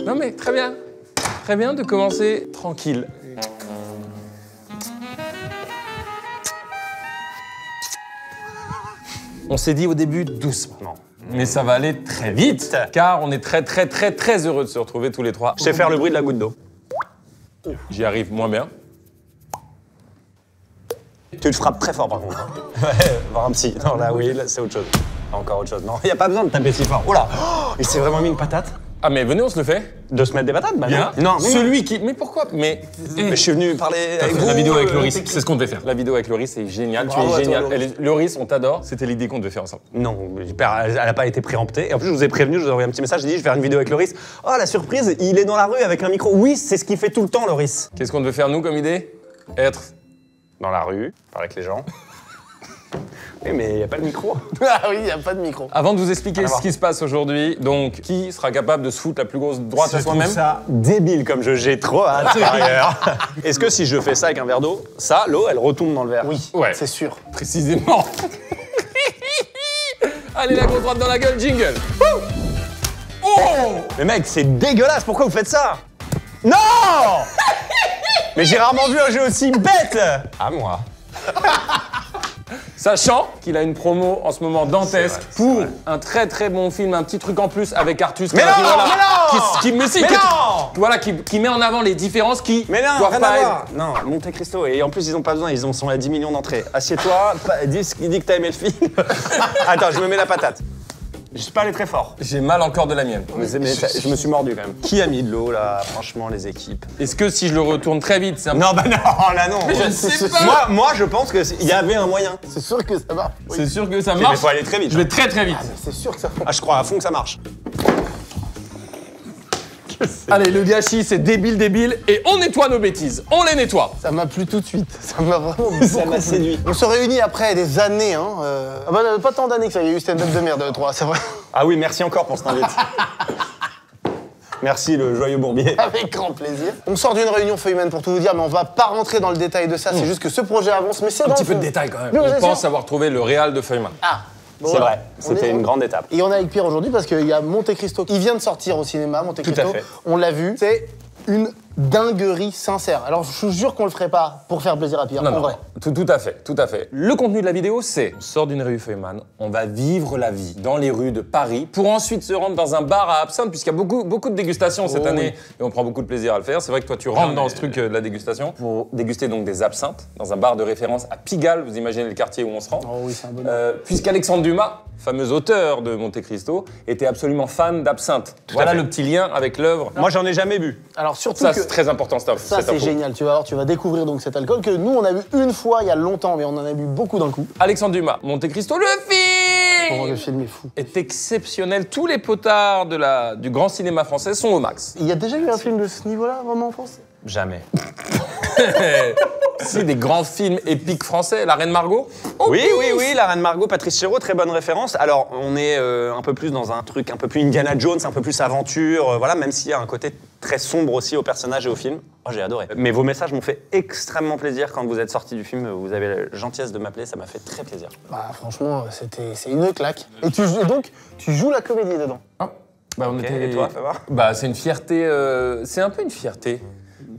Non mais très bien. Très bien de commencer tranquille. On s'est dit au début doucement. Mais ça va aller très vite, car on est très heureux de se retrouver tous les trois. Je sais faire le bruit de la goutte d'eau. J'y arrive moins bien. Tu te frappes très fort par contre. Ouais, voir un psy. Non, là, oui, là, c'est autre chose. Encore autre chose. Non, il n'y a pas besoin de taper si fort. Oh là, il s'est vraiment mis une patate. Ah mais venez, on se le fait. De se mettre des patates, bah Bien. non. Celui qui... Mais pourquoi? Mais Je suis venu parler avec vous. la vidéo avec Loris, c'est ce qu'on devait faire. La vidéo avec Loris, c'est génial. Tu es génial. Loris, on t'adore. C'était l'idée qu'on devait faire ensemble. Non, elle n'a pas été préemptée. Et en plus, je vous ai prévenu, je vous ai envoyé un petit message, j'ai dit, je vais faire une vidéo avec Loris. Oh, la surprise, il est dans la rue avec un micro. Oui, c'est ce qu'il fait tout le temps, Loris. Qu'est-ce qu'on devait faire, nous, comme idée? Être dans la rue, parler avec les gens. Oui, mais il n'y a pas de micro. Ah oui, il n'y a pas de micro. Avant de vous expliquer ce qui se passe aujourd'hui, donc, qui sera capable de se foutre la plus grosse droite à soi-même? Ça débile comme jeu, j'ai trop hâte par ailleurs. Est-ce que si je fais ça avec un verre d'eau, ça, l'eau, elle retombe dans le verre? Oui, Ouais. c'est sûr. Précisément. Allez, la grosse droite dans la gueule, jingle. Oh! Mais mec, c'est dégueulasse, pourquoi vous faites ça? Non! Mais j'ai rarement vu un jeu aussi bête! À moi. Sachant qu'il a une promo en ce moment dantesque pour un très bon film, un petit truc en plus avec Artus. Mais non, qui met en avant les différences qui mais non, doivent rien pas à être... voir. Non, Monte Cristo. Et en plus, ils ont pas besoin, ils sont à 10 millions d'entrées. Assieds-toi, dis que t'as aimé le film. Attends, je me mets la patate. Je suis pas allé très fort. J'ai mal encore de la mienne. Mais je me suis mordu quand même. Qui a mis de l'eau là? Franchement, les équipes. Est-ce que si je le retourne très vite, c'est un... Non, bah non, là non. Mais je sais pas. Moi, je pense qu'il y avait un moyen. C'est sûr que ça marche. Oui. C'est sûr que ça Mais marche. faut aller très vite. Je vais très vite. C'est sûr que ça marche. Ah, je crois à fond que ça marche. Allez, le gâchis, c'est débile, et on nettoie nos bêtises. On les nettoie. Ça m'a plu tout de suite. Ça m'a vraiment Ça m'a séduit. On se réunit après des années, hein. Ah bah, pas tant d'années que ça, il y a eu stand-up de merde, 3, c'est vrai. Ah oui, merci encore pour cet invite. Merci le joyeux bourbier. Avec grand plaisir. On sort d'une réunion Feuilleman pour tout vous dire, mais on va pas rentrer dans le détail de ça, c'est juste que ce projet avance, mais c'est Un dans petit le peu de fond. détail quand même. Oui, On bien pense sûr. avoir trouvé le réal de Feuilleman. Ah bon, C'est voilà. vrai, c'était une grande étape. Et on est avec Pierre aujourd'hui parce qu'il y a Monte Cristo qui vient de sortir au cinéma, Monte Cristo. Tout à fait. On l'a vu, c'est une dinguerie sincère. Alors je vous jure qu'on le ferait pas pour faire plaisir à Pierre, en vrai. Tout à fait. Le contenu de la vidéo, c'est on sort d'une rue Feuilleman, on va vivre la vie dans les rues de Paris pour ensuite se rendre dans un bar à absinthe, puisqu'il y a beaucoup de dégustations cette année et on prend beaucoup de plaisir à le faire. C'est vrai que toi, tu rentres dans ce truc de la dégustation pour déguster donc des absinthes dans un bar de référence à Pigalle. Vous imaginez le quartier où on se rend. Oh oui, c'est un bonheur. Puisqu'Alexandre Dumas, fameux auteur de Monte Cristo, était absolument fan d'absinthe. Voilà fait. le petit lien avec l'œuvre. Moi, j'en ai jamais bu. Alors surtout Ça, que c'est très important, ça c'est génial, tu vas voir, tu vas découvrir donc cet alcool que nous on a bu une fois il y a longtemps, mais on en a bu beaucoup d'un coup. Alexandre Dumas, Monte Cristo, le film Oh, le film est fou. est exceptionnel. Tous les potards du grand cinéma français sont au max. Il y a déjà eu un film de ce niveau-là, vraiment en France? Jamais. Si, des grands films épiques français, La Reine Margot. Oui, la Reine Margot, Patrice Chéreau, très bonne référence. Alors, on est un peu plus dans un truc un peu plus Indiana Jones, un peu plus aventure, voilà, même s'il y a un côté très sombre aussi au personnage et au film. Oh, j'ai adoré. Mais vos messages m'ont fait extrêmement plaisir quand vous êtes sortis du film. Vous avez la gentillesse de m'appeler, ça m'a fait très plaisir. Bah franchement, c'est une claque. Et tu joues la comédie dedans. Bah, on Ok, était... et toi, ça va? Bah, c'est une fierté. C'est un peu une fierté.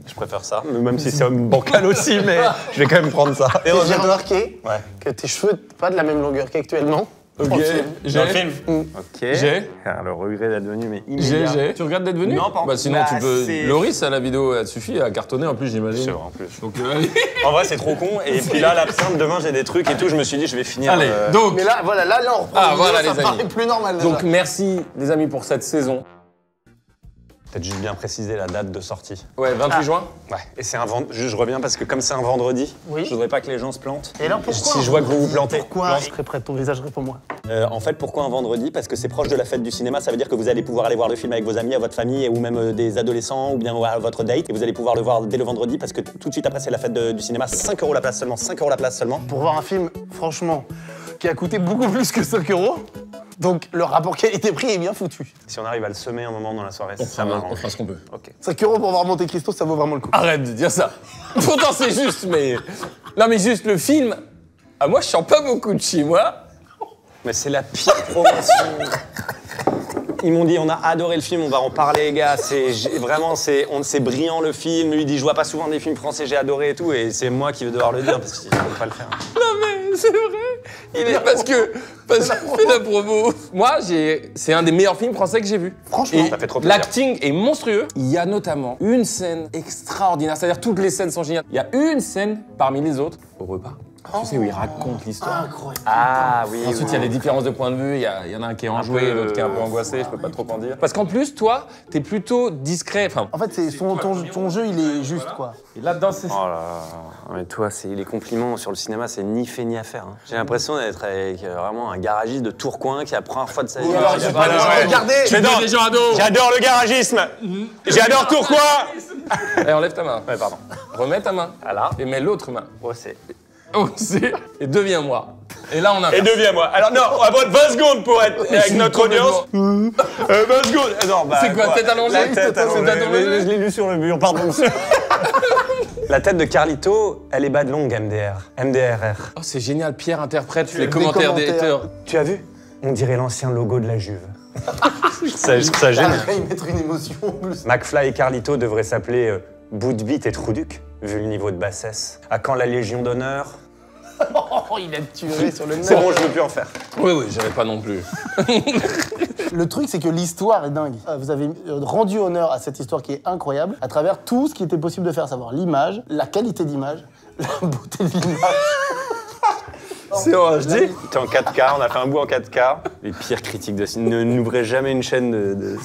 Je préfère ça, même si c'est bancal aussi, mais je vais quand même prendre ça. Et j'ai remarqué Ouais. que tes cheveux pas de la même longueur qu'actuellement. Ok. Dans le film. J'ai. Dans le film Ok. J'ai. Ah, le regret d'être venu, mais immédiat. J'ai. Tu regrettes d'être venu? Non, pas encore. Bah, sinon, Bah, tu peux. c'est- Loris, à la vidéo, elle suffit à cartonner en plus, j'imagine. C'est vrai, en plus. Donc, allez. En vrai, c'est trop con. Et puis là, l'absinthe, demain, j'ai des trucs et tout. Je me suis dit, je vais finir. Allez, donc. Mais là, voilà, là on reprend. Ah, la vidéo, voilà, ça les paraît amis. plus normal déjà. Donc, merci, les amis, pour cette saison. Peut-être juste bien préciser la date de sortie. Ouais, 28 juin. Ouais. Et c'est un vendredi. Juste, je reviens parce que comme c'est un vendredi, Oui. je voudrais pas que les gens se plantent. Et là, pourquoi Si je vois que vous vous plantez. Pourquoi je serais prêt, ton visage réponds-moi. En fait, pourquoi un vendredi? Parce que c'est proche de la fête du cinéma. Ça veut dire que vous allez pouvoir aller voir le film avec vos amis, à votre famille, ou même des adolescents, ou bien à votre date. Et vous allez pouvoir le voir dès le vendredi parce que tout de suite après, c'est la fête du cinéma. 5 € la place seulement. 5 € la place seulement. Pour voir un film, franchement, qui a coûté beaucoup plus que 5 €. Donc le rapport qualité-prix est bien foutu. Si on arrive à le semer un moment dans la soirée, On ça m'arrange. fera ce qu'on peut. Ok. 5 € pour voir Monte Cristo, ça vaut vraiment le coup. Arrête de dire ça. Pourtant, c'est juste, mais. Non, mais juste le film. Ah, moi, je sens pas beaucoup de chez moi. Mais c'est la pire promotion. Ils m'ont dit, on a adoré le film, on va en parler, les gars. Vraiment, c'est brillant le film. Lui, il dit, je vois pas souvent des films français, j'ai adoré et tout. Et c'est moi qui vais devoir le dire parce qu'il ne faut pas le faire. Non mais c'est vrai. Parce que fait la promo. Moi, c'est un des meilleurs films français que j'ai vu. Franchement, et ça fait trop plaisir. l'acting est monstrueux. Il y a notamment une scène extraordinaire. C'est-à-dire toutes les scènes sont géniales. Il y a une scène parmi les autres au repas. Tu sais où il raconte l'histoire. Incroyable. Ah oui. Ensuite, il y a des différences de point de vue. Il y en a un qui est enjoué, l'autre qui est un peu angoissé. Je peux pas trop en dire. Parce qu'en plus, toi, t'es plutôt discret. Enfin, En fait, ton jeu, il est juste, quoi. et là-dedans, c'est. Oh là là. Mais toi, les compliments sur le cinéma, c'est ni fait ni à faire. Hein. J'ai l'impression d'être avec vraiment un garagiste de Tourcoing qui a la première fois de sa vie. Regardez. J'adore des gens ados. J'adore le garagisme. J'adore Tourcoing. Allez, enlève ta main. Ouais, pardon. Remets ta main. Voilà. Et mets l'autre main. Oh, c'est... Oh, c'est. Et deviens-moi. Et là, on a. Et deviens-moi. Alors non, on va prendre 20 secondes pour être avec notre audience. 20 secondes. Non, bah, C'est quoi, tête allongée? La tête allongée. Tête allongée. Je l'ai lu sur le mur, pardon. La tête de Carlito, elle est bas de longue, MDRR. Oh, c'est génial. Pierre interprète les Des commentaires des commentaires. haters. Tu as vu? On dirait l'ancien logo de la Juve. Ça gêne. Après, y mettre une émotion en plus. McFly et Carlito devraient s'appeler Bout de Bite et Trouduc, vu le niveau de bassesse. À quand la Légion d'honneur? Oh, il a tué sur le nez. C'est bon, je ne veux plus en faire. Oui, oui, j'avais pas non plus. Le truc, c'est que l'histoire est dingue. Vous avez rendu honneur à cette histoire qui est incroyable à travers tout ce qui était possible de faire, savoir l'image, la qualité d'image, la beauté de l'image. C'est en HD. T'es en 4K, on a fait un bout en 4K. Les pires critiques de cinéma. N'ouvrez jamais une chaîne de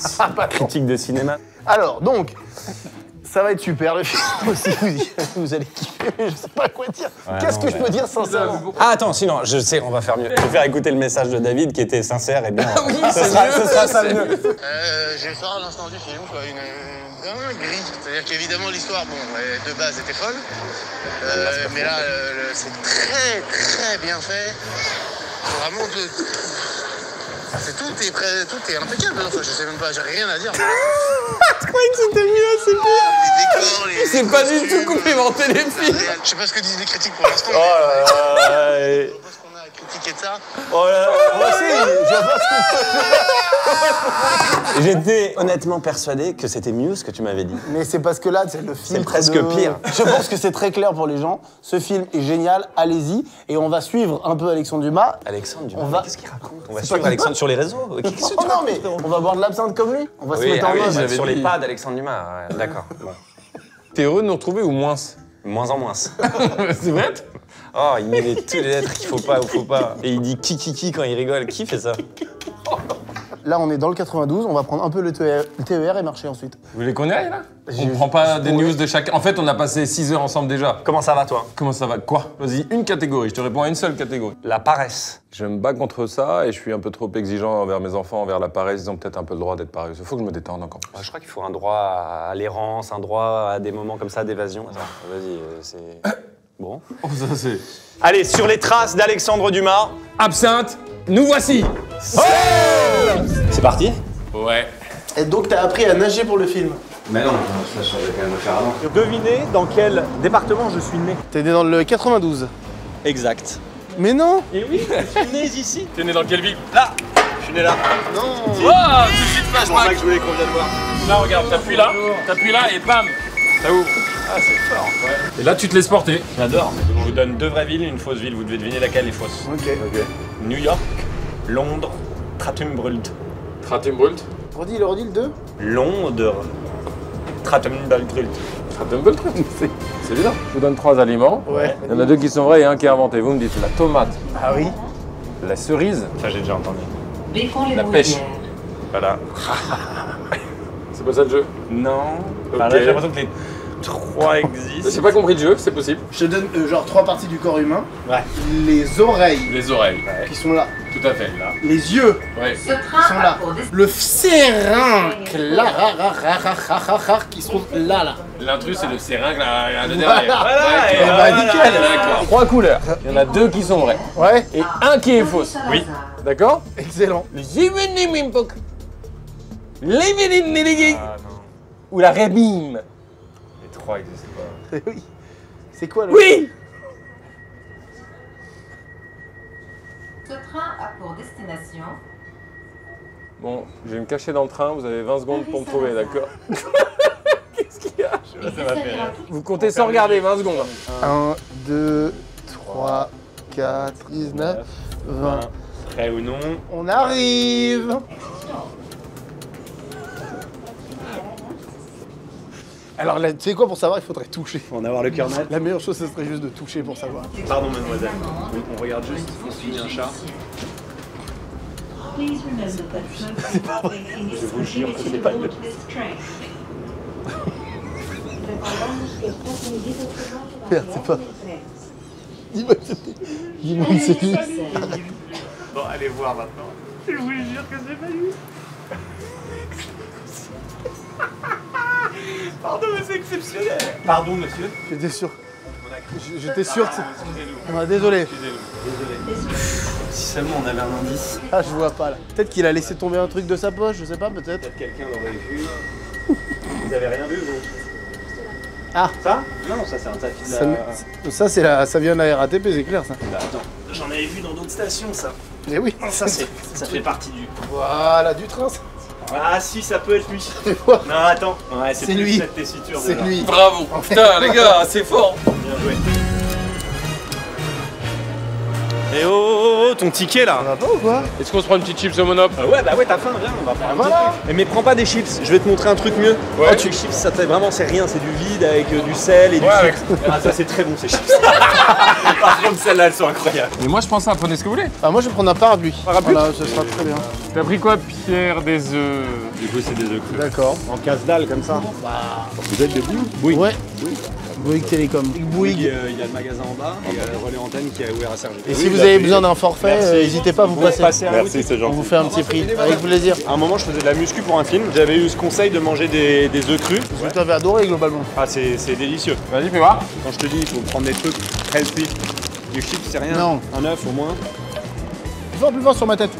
critiques de cinéma. Alors, donc, ça va être super le film aussi. Vous allez kiffer, je sais pas quoi dire. Qu'est-ce que je peux dire sincèrement? Ah, attends, sinon, je sais, on va faire mieux. Je vais faire écouter le message de David qui était sincère et bien. Ah oui, ce c'est sera, mieux, ce sera ça c'est le mieux. Je vais faire à l'instant du film, quoi, une dinguerie. C'est-à-dire qu'évidemment l'histoire, bon, de base était folle, mais là c'est très bien fait. Vraiment, tout est impeccable. Enfin, je sais même pas, j'ai rien à dire. Je croyais que c'était mieux, c'est pire. Les décors, les C'est pas du costumes, tout complémenté les films. Je sais pas ce que disent les critiques pour l'instant. Oh là là. Je sais pas ce qu'on a à critiquer de ça. Oh là là. Moi aussi, je vois ce que J'étais honnêtement persuadé que c'était mieux ce que tu m'avais dit. Mais c'est parce que là, c'est le film. presque pire. Je pense que c'est très clair pour les gens. Ce film est génial, allez-y. Et on va suivre un peu Alexandre Dumas. Alexandre Dumas, On va- qu'est-ce qu'il raconte? On va C'est suivre pas Alexandre sur les réseaux. Qu'est-ce que tu Oh non, racontes, mais frérot? on va boire de l'absinthe comme lui. On va se Oui, mettre en mode. j'avais sur les dit. pas d'Alexandre Dumas. Ouais, d'accord. Bon. T'es heureux de nous retrouver ou moins? Moins en moins. C'est vrai? Oh, il met toutes les lettres qu'il faut pas ou faut pas. Et il dit qui quand il rigole. Qui fait ça? Là, on est dans le 92. On va prendre un peu le TER et marcher ensuite. Vous voulez qu'on y aille là? J'ai- On prend pas des Ouais. news de chacun. En fait, on a passé 6 heures ensemble déjà. Comment ça va, toi? Comment ça va? Quoi? Vas-y, une catégorie. Je te réponds à une seule catégorie. La paresse. Je me bats contre ça et je suis un peu trop exigeant envers mes enfants, envers la paresse. Ils ont peut-être un peu le droit d'être paresseux. Faut que je me détende encore plus. Je crois qu'il faut un droit à l'errance, un droit à des moments comme ça d'évasion. Attends, vas-y, c'est... Bon. Oh, ça c'est. Allez, sur les traces d'Alexandre Dumas. Absinthe, nous voici! C'est parti? Ouais. Et donc, t'as appris à nager pour le film. Mais non, ça je vais quand même le faire avant. Devinez dans quel département je suis né. T'es né dans le 92. Exact. Mais non. Et oui, je suis né ici. T'es né dans quelle ville? Là, je suis né là. Non. Oh, tout de suite C'est pour ça flashback! que je voulais qu'on vienne voir. Là, regarde, t'appuies là et bam! Ça ouvre. Ah, c'est fort. Et là, tu te laisses porter. J'adore. Je vous donne 2 vraies villes et une fausse ville. Vous devez deviner laquelle est fausse. Ok. New York, Londres, Tratumbrult. Tratumbrult. Redis le 2. Londres, Tratumbrult. Tratumbrult, c'est celui-là. Je vous donne 3 aliments. Ouais. Il y en a 2 qui sont vrais et un qui est inventé. Vous me dites la tomate, Ah oui. la cerise, Ça, j'ai déjà entendu. la pêche. Voilà. C'est pas ça le jeu? Non. Ok. Là, j'ai l'impression que les 3 existent. J'ai pas compris le jeu, c'est possible. Je te donne genre 3 parties du corps humain. Ouais. Les oreilles Les oreilles. qui sont là. Tout à fait. Là. Les yeux Ouais. Ce qui train sont là. a pour destination Le serinque là, qui sont là. L'intrus, c'est le seringue, là, le Voilà. derrière. Voilà, et D'accord. bah, nickel. D'accord. 3 couleurs. Il y en a 2 qui sont vraies. Ouais. Et un qui est fausse. Oui. D'accord? Excellent. Le Jimenimimpok. L'Eveniniligi. Ah non, Ou la Rebim. les 3 existent pas. Oui. C'est quoi le. Oui! Ce train a pour destination Bon, je vais me cacher dans le train, vous avez 20 secondes pour me trouver, d'accord? Qu'est-ce qu'il y a? Ça m'a fait rire. Vous comptez sans regarder, 20 secondes. 1, 2, 3, 4, 19, 20. Prêt ou non? On arrive. Alors là, tu sais quoi, pour savoir, il faudrait toucher. Faut en avoir le cœur net. La meilleure chose, ce serait juste de toucher pour savoir. Pardon, mademoiselle. On regarde juste, on signe un chat. C'est pas vrai. Je vous jure que c'est pas le... Merde, c'est pas... Dis-moi que c'est lui. Bon, allez voir maintenant. Je vous jure que c'est pas lui. Pardon, mais c'est exceptionnel. Pardon, monsieur. J'étais sûr. J'étais sûr que c'est... Ah, désolé. Si seulement on avait un indice. Ah, je vois pas là. Peut-être qu'il a laissé tomber un truc de sa poche, je sais pas, peut-être. Peut-être quelqu'un l'aurait vu. Vous avez rien vu, vous? Ah. Ça? Non, ça c'est un tapis de la... Ça, c'est la... ça vient de la RATP, c'est clair, ça. Bah, attends, j'en avais vu dans d'autres stations, ça. Mais oui. Ça fait partie du... Voilà, du train, ça. Ah si, ça peut être lui. Quoi? Non, attends. Ouais, C'est lui. Cette tessiture, C'est déjà. lui. Bravo. Putain, les gars, c'est fort. Bien joué. Eh oh, ton ticket là. Ça va pas ou quoi? Est-ce qu'on se prend une petite chips au monop? Ouais, bah ouais, t'as faim, viens, on va prendre un voilà. petit truc. Mais prends pas des chips, je vais te montrer un truc mieux. Ouais. Oh, les chips, ça fait vraiment, c'est rien, c'est du vide avec du sel et du Ouais, sucre. Ah, ça c'est très bon ces chips. Par contre, celles-là, elles sont incroyables. Mais moi, je pense à prenez ce que vous voulez. Ah, moi, je vais prendre un parapluie. Parapluie? Voilà, ce sera très bien. T'as pris quoi, Pierre? Des œufs. Du coup, c'est des œufs crus. D'accord. En casse-dalle comme ça. Vous êtes de Bouygues? Ouais. Bouygues Télécom. Bouygues, il y a le magasin en bas et il y a le relais antenne qui est ouvert à Sergi. Et si vous avez besoin d'un forfait, n'hésitez pas à vous passer. Merci, c'est On gentil. vous fait un petit prix, avec plaisir. À un moment, je faisais de la muscu pour un film. J'avais eu ce conseil de manger des œufs crus. Vous t'avez adoré globalement. Ah, c'est délicieux. Vas-y, fais voir. Quand je te dis, il faut prendre des trucs healthy. Du chips, c'est rien. Non. Un œuf au moins. Plus fort sur ma tête.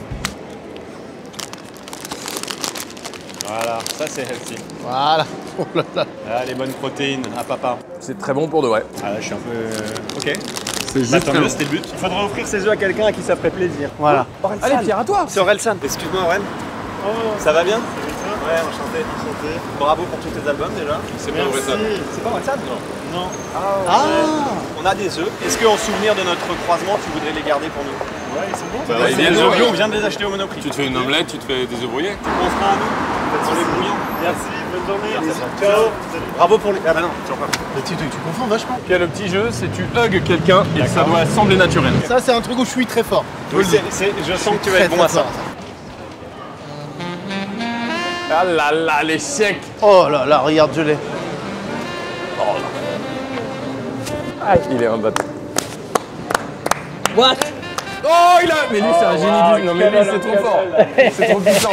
Voilà, ça c'est healthy. Voilà. Oh là là. Ah, les bonnes protéines à papa. C'est très bon pour de vrai. Ah là, je suis un peu... Ok. C'est Bah, juste tant très mieux, bon. c'était le but. Il faudrait offrir ces œufs à quelqu'un à qui ça ferait plaisir. Voilà. Allez, Pierre, à toi. C'est Orelsan. Excuse-moi, Aurel. Ça va bien? Ouais, enchanté. Bravo pour tous tes albums déjà. C'est bien vrai ça. C'est pas Orelsan? Non. Ah. On a des œufs. Est-ce qu'en souvenir de notre croisement, tu voudrais les garder pour nous? Ouais, ils sont bons. Bah, C'est bien des sûr. œufs bio, on vient de les acheter au Monoprix. Tu te fais une omelette, tu te fais des œufs brouillés. Tu penseras à nous pour les brouillons. Merci, bonne journée. Ciao. Bravo pour les... Ah bah non, toujours pas. Mais tu confonds vachement. Puis le petit jeu, c'est tu hugs quelqu'un et ça doit sembler naturel. Ça, c'est un truc où je suis très fort. Oui, je sens que tu vas être bon à ça. Ah là là, l'échec. Oh là là, regarde, je l'ai. Ah, il est en bas. What? Oh, il a... Mais lui, c'est un génie du... Non, mais lui, c'est trop fort. C'est trop puissant.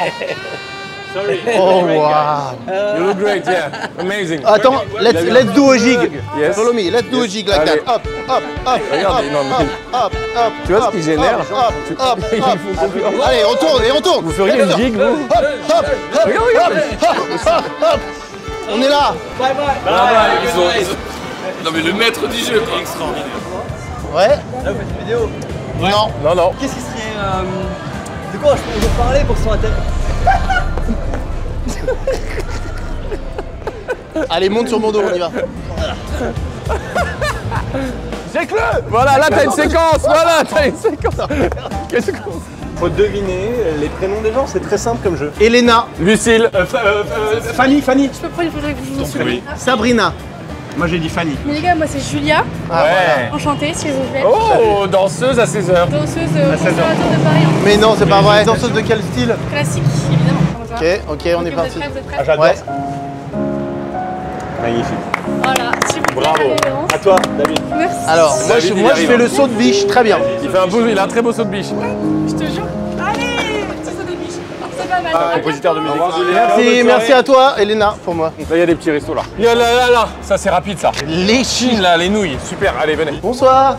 Sorry. Oh wow. You look great, yeah. Amazing. Attends, let's do a jig. Yes. Follow me, let's do a jig like Allez. that. Hop, hop, hop. Regarde, hop, non, mais- hop, hop, Tu vois ce hop, qui génère? Hop, hop, hop, Il hop. faut qu'on- Allez, on tourne et on tourne. Vous feriez une jig, vous? Hop, hop, hop, Regarde. hop, hop, hop. On est là. Ils sont... Non, mais le maître du jeu, quoi. Extraordinaire. Ouais. Là, vous faites une vidéo. Non. Non, non. Qu'est-ce qui serait. De quoi je peux vous parler pour son intérêt? Allez, monte sur mon dos, on y va. Check-le. Voilà, là, t'as une séquence. Voilà, t'as une séquence. Qu'est-ce que... Faut deviner les prénoms des gens, c'est très simple comme jeu. Elena, Lucille. Fanny. Je peux prendre une photo avec vous aussi. Oui. Sabrina. Moi j'ai dit Fanny. Mais les gars, moi c'est Julia. Ouais. Enchantée, si vous plaît. Oh, danseuse à 16h. Danseuse au Conservatoire de Paris en Mais non, c'est pas vrai. Danseuse de quel style? classique, évidemment. Ok, ok, on est Vous parti. êtes prêts, vous êtes prêts? j'adore Ouais. ça. Magnifique. Voilà, s'il vous plaît, Bravo. la révérence. À toi, David. Merci. Alors, moi David, je il arrive. fais le saut de biche, très bien. Il fait un un très beau saut de biche. Je te jure. Allez, petit saut de biche. Ça va, mal. Compositeur de musique. Merci, merci à toi, Elena, pour moi. Là, il y a des petits restos là. Là, là, là. Ça, c'est rapide, ça. Les Chine, là, les nouilles. Super, allez, venez. Bonsoir.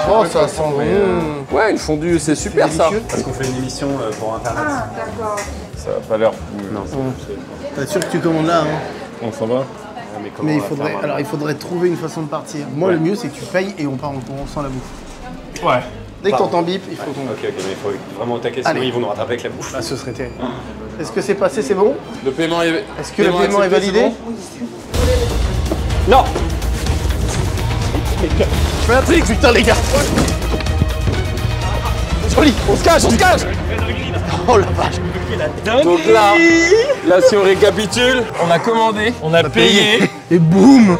Oh, ça sent bon. Ouais, une fondue, c'est super, ça. Parce qu'on fait une émission pour Internet. Ça a pas l'air... Non, T'es sûr que tu commandes là, hein? On s'en va. mais comment Mais on va faire, il faudrait trouver une façon de partir. Moi, le mieux, c'est que tu payes et on part, on sent la bouffe. Ouais. Dès que t'entends bip, il faut tomber. Ok, mais il faut vraiment attaquer, sinon Allez. ils vont nous rattraper avec la bouche. Ah, ce serait terrible. Est-ce que c'est passé, c'est bon? Le paiement est. Est-ce que le paiement est validé? Non. Je fais un trick, putain, les gars. Joli, on se cache, Oh la vache. Donc là, si on récapitule, on a commandé, on a payé. Et boum.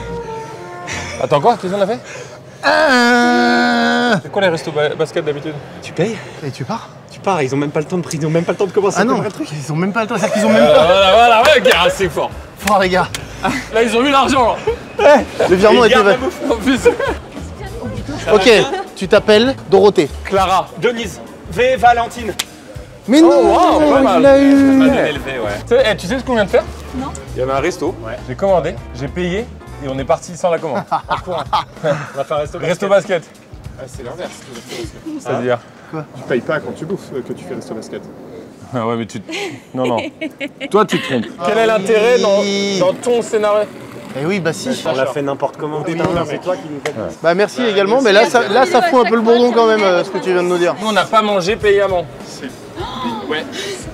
Attends, quoi? Qu'est-ce qu'on a fait? C'est quoi les restos basket d'habitude? Tu payes? Et tu pars? Tu pars, ils ont même pas le temps de prix, ils ont même pas le temps de commencer Ah à non, préparer le truc. ils ont même pas le temps, c'est-à-dire qu'ils ont même pas. Voilà, ouais, ok, ah, c'est fort. Fort, les gars. Là, ils ont eu l'argent. Le virement était validé. En plus, Ok, tu t'appelles Dorothée. Clara. Denise, V, Valentine. Mais non, wow, pas mal. il l'a eu. Tu sais ce qu'on vient de faire? Non. Il y avait un resto. J'ai commandé, j'ai payé et on est parti sans la commande. On va faire un Resto basket. Ah, c'est l'inverse. C'est-à-dire? Tu payes pas quand tu bouffes que tu fais resto basket. Ah ouais, mais tu. Non, non. Toi, tu te trompes. Quel est l'intérêt dans ton scénario? Eh oui, bah si. On l'a fait n'importe comment. Putain, c'est toi qui nous fais. Bah merci également, mais là ça fout un peu le bourdon quand même, ce que tu viens de nous dire. Nous, on n'a pas mangé payamment. Ouais.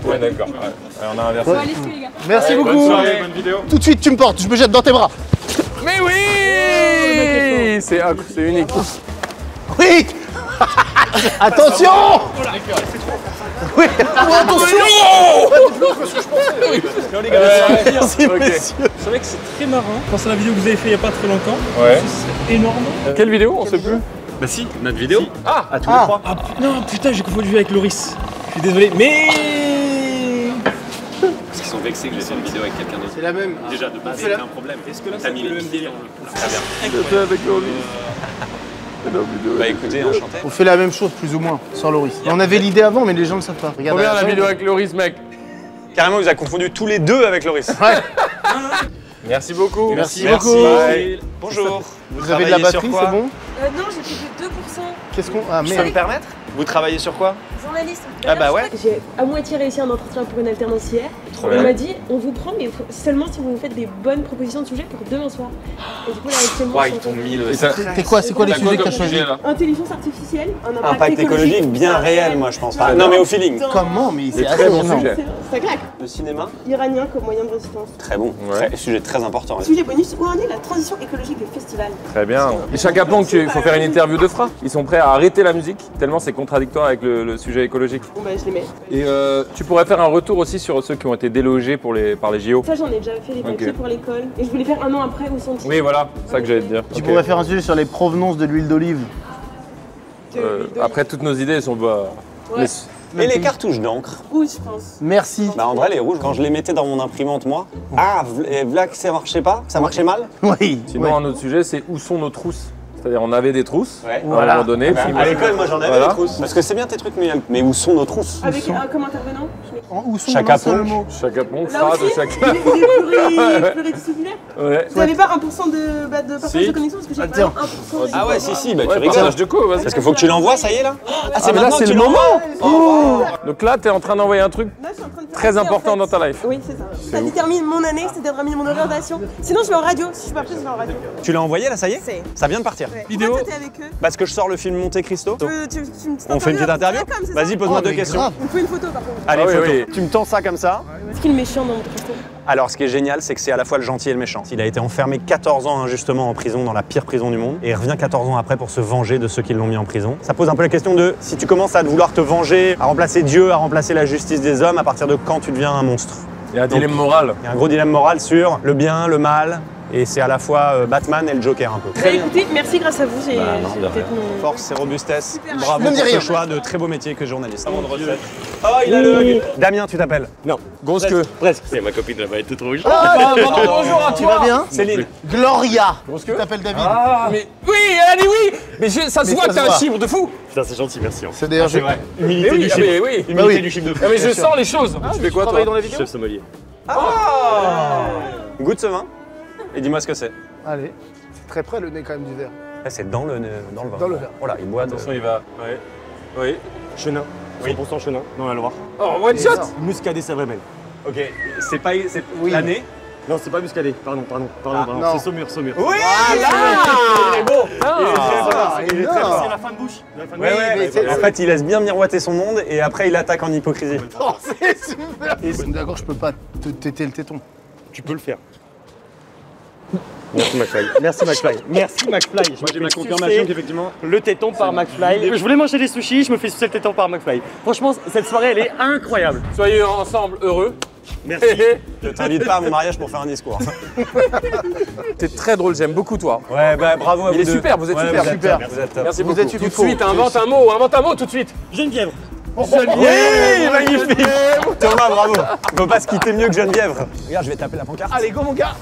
Ouais, d'accord. Ouais. Ouais, on a inversé. Bon, allez, les gars. Merci beaucoup. Bonne soirée, bonne vidéo. Tout de suite, tu me portes, je me jette dans tes bras. Mais oui! C'est unique. Oui. Attention. Oui. Attention. Merci, Ok. messieurs. C'est vrai que c'est très marrant. Pensez à la vidéo que vous avez fait il y a pas très longtemps. Ouais. C'est énorme. Quelle vidéo? On sait plus. Bah si, notre vidéo. Ah! À tous les trois. Ah non, putain, j'ai confondu avec Loris. Je suis désolé, mais. Parce qu'ils sont vexés que j'ai fait une vidéo avec quelqu'un d'autre. C'est la même. Déjà, de base, C'est la- c'était un problème. Est-ce que là, t'as mis le même délire? Très bien. C'était avec Loris. Bah écoutez, enchanté. On fait la même chose plus ou moins, sans Loris. On avait l'idée avant, mais les gens ne le savent pas. Regarde. Combien la vidéo avec Loris, mec? Carrément, vous avez confondu tous les deux avec Loris. Ouais. Merci beaucoup. Merci beaucoup. Bye. Bonjour. Vous avez de la travaillez sur batterie, quoi c'est bon? Non, j'ai plus que 2%. Qu'est-ce qu'on. Ah Je peux me merde. permettre? Vous travaillez sur quoi? Journaliste. Ah bah ouais. J'ai à moitié réussi un entretien pour une alternance hier. Trop On bien. m'a dit, on vous prend, mais seulement si vous nous faites des bonnes propositions de sujets pour demain soir. Et du coup, là, actuellement, Ouais, je ils suis en t'ont train mis le. C'est quoi les T'as quoi sujets que comme t'as choisi? sujet, là? Intelligence artificielle, un Impact écologique bien réel, moi je pense. Ah, Non mais au feeling. Comment? Mais c'est très assez bon énorme. sujet. Ça claque. Le cinéma. Iranien comme moyen de résistance. Très bon. Ouais. Sujet très important. Sujet bonus, où en est la transition écologique des festivals? Très bien. Et Chaka Ponk, il faut faire une interview de Fra. Ils sont prêts à arrêter la musique, tellement c'est contradictoire avec le sujet écologique. Bon bah je les mets. Et tu pourrais faire un retour aussi sur ceux qui ont été délogés par les JO. Ça j'en ai déjà fait les papiers Ok. pour l'école. Et je voulais faire un an après au scientifique. Oui, voilà, c'est ça que j'allais te dire. Tu Ok. pourrais faire un sujet sur les provenances de l'huile d'olive. Après, toutes nos idées, elles sont pas. Ouais. Et les cartouches d'encre. Rouge, je pense. Merci. Bah en vrai les rouges, quand je les mettais dans mon imprimante moi, ah v'là que ça marchait pas, ça marchait mal. Oui. Sinon, ouais. un autre sujet, c'est où sont nos trousses? C'est-à-dire, on avait des trousses Ouais. à un Voilà. moment donné. puis À l'école moi j'en avais Voilà. des trousses. Parce que c'est bien tes trucs mais où sont nos trousses? Avec comme intervenant. Je mets- Où sont Chaka un seul Ponk. mot? Chaka Ponk, Là Fra de aussi, chaque. il est pluridisciplinaire. Ouais. Vous n'avez pas 1% de partage Si. de connexion parce que j'ai Ah, pas tiens. 1% de... Ah ouais si bah tu Ouais, rigoles. partage de co, vas-y. Parce qu'il faut que tu l'envoies, ça y est là. Ah Ah, c'est mais là, maintenant c'est que tu le l'envoies. Donc là, t'es en train d'envoyer un truc Là, je suis en train de très faire important en fait. dans ta life. Oui, c'est ça. Ça détermine mon année, ça détermine mon orientation. Sinon, je vais en radio. Si je suis pas prise, je vais en radio. Tu l'as envoyé là, ça y est? C'est- Ça vient de partir. Ouais. Vidéo. Pourquoi t'étais avec eux? Parce que je sors le film Monte Cristo. Tu me petite On fait une petite interview. comme, c'est ça Vas-y, pose-moi Oh, deux mais questions. grave. Il me faut une photo par contre. Allez, Ah oui, photo. oui. Tu me tends ça comme ça. C'est qui le méchant dans votre histoire? Alors, ce qui est génial, c'est que c'est à la fois le gentil et le méchant. Il a été enfermé 14 ans injustement en prison, dans la pire prison du monde, et il revient 14 ans après pour se venger de ceux qui l'ont mis en prison. Ça pose un peu la question de si tu commences à vouloir te venger, à remplacer Dieu, à remplacer la justice des hommes, à partir de quand tu deviens un monstre. Il y a un dilemme moral. Il y a un gros dilemme moral sur le bien, le mal, et c'est à la fois Batman et le Joker un peu. Bah, écoutez, merci, grâce à vous, j'ai non, de peut-être rien. mon... Force et robustesse. Super. Bravo Ne me pour dis ce rien. choix de très beau métier que journaliste. Oh, il a le hug. Damien, tu t'appelles? Non. Grosse queue. Presque. C'est ma copine là-bas, elle est toute rouge. Bonjour à Tu vas bien? Céline. Gloria. Grosse Tu queue. t'appelles David. Ah, mais oui, elle a dit oui. Mais ça se Mais voit ça que se t'as un voit. chiffre de fou. Putain, c'est gentil, merci. C'est d'ailleurs. C'est vrai. Mais Humilité oui, du ah, chiffre. mais oui. Humilité Bah oui. du chiffre de fou. Ah, mais je Bien sûr. sens les choses. Tu fais quoi, toi? travailles dans la vidéo? Chef sommelier. Goûte ce vin et dis-moi ce que c'est. Allez. C'est très près le nez quand même du verre. Ah, c'est dans le vin. Dans le verre. Voilà, il boit. Attention, il va. Ouais. Oui. Chenin. 100% Chenin, dans la Loire. Oh, one shot. Muscadet Savremen. Ok, c'est pas Oui. l'année. Non, c'est pas Muscadet, pardon. non. C'est Saumur. Oui, Il est beau. Il est très fort. C'est la fin de bouche. Ouais. En fait, il laisse bien miroiter son monde et après, il attaque en hypocrisie. Oh, c'est super. D'accord, je peux pas te téter le téton. Tu peux le faire. Merci McFly. Merci McFly. Moi j'ai ma confirmation qu'effectivement le téton par McFly. Je voulais manger des sushis, je me fais sucer le téton par McFly. Franchement, cette soirée elle est incroyable. Soyez ensemble heureux. Merci. Je t'invite pas à mon mariage pour faire un discours. T'es très drôle, j'aime beaucoup toi. Ouais, bah bravo à vous Il est deux. super, vous êtes Ouais, super. Vous êtes top. Merci Vous beaucoup. êtes Tout de il faut. suite, invente un mot tout de suite. Geneviève. Oui, magnifique. Thomas, bravo. On peut pas se quitter mieux que Geneviève. Regarde, je vais taper la pancarte. Allez, go mon gars.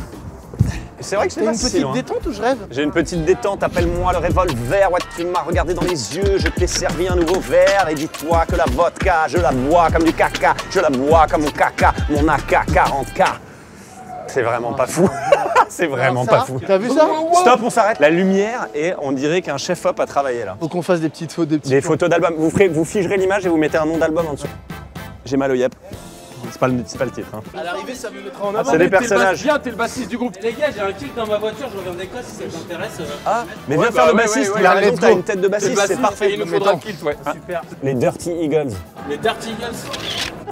C'est vrai que T'as c'est une pas si petite loin. détente ou je rêve? J'ai une petite détente, appelle-moi le revolver. Ouais, tu m'as regardé dans les yeux, je t'ai servi un nouveau verre. Et dis-toi que la vodka, je la bois comme du caca. Je la bois comme mon caca, mon AK-40K. C'est vraiment pas fou. C'est vraiment pas fou. T'as vu ça? Stop, on s'arrête. La lumière et on dirait qu'un chef-op a travaillé là. Faut qu'on fasse des petites photos, Des photos d'album. Vous figerez l'image et vous mettez un nom d'album en dessous. J'ai mal au yep. C'est pas le titre. Hein. À l'arrivée, ça me mettra en avant. C'est des personnages. T'es le bassiste du groupe. Les gars, j'ai un kick dans ma voiture, je reviens d'Écosse si ça vous intéresse. Ah, mais viens faire le bassiste. Il a raison, t'as une tête de bassiste, c'est parfait. Il nous faudra le kilt, ouais. Super. Les Dirty Eagles. Les Dirty Eagles.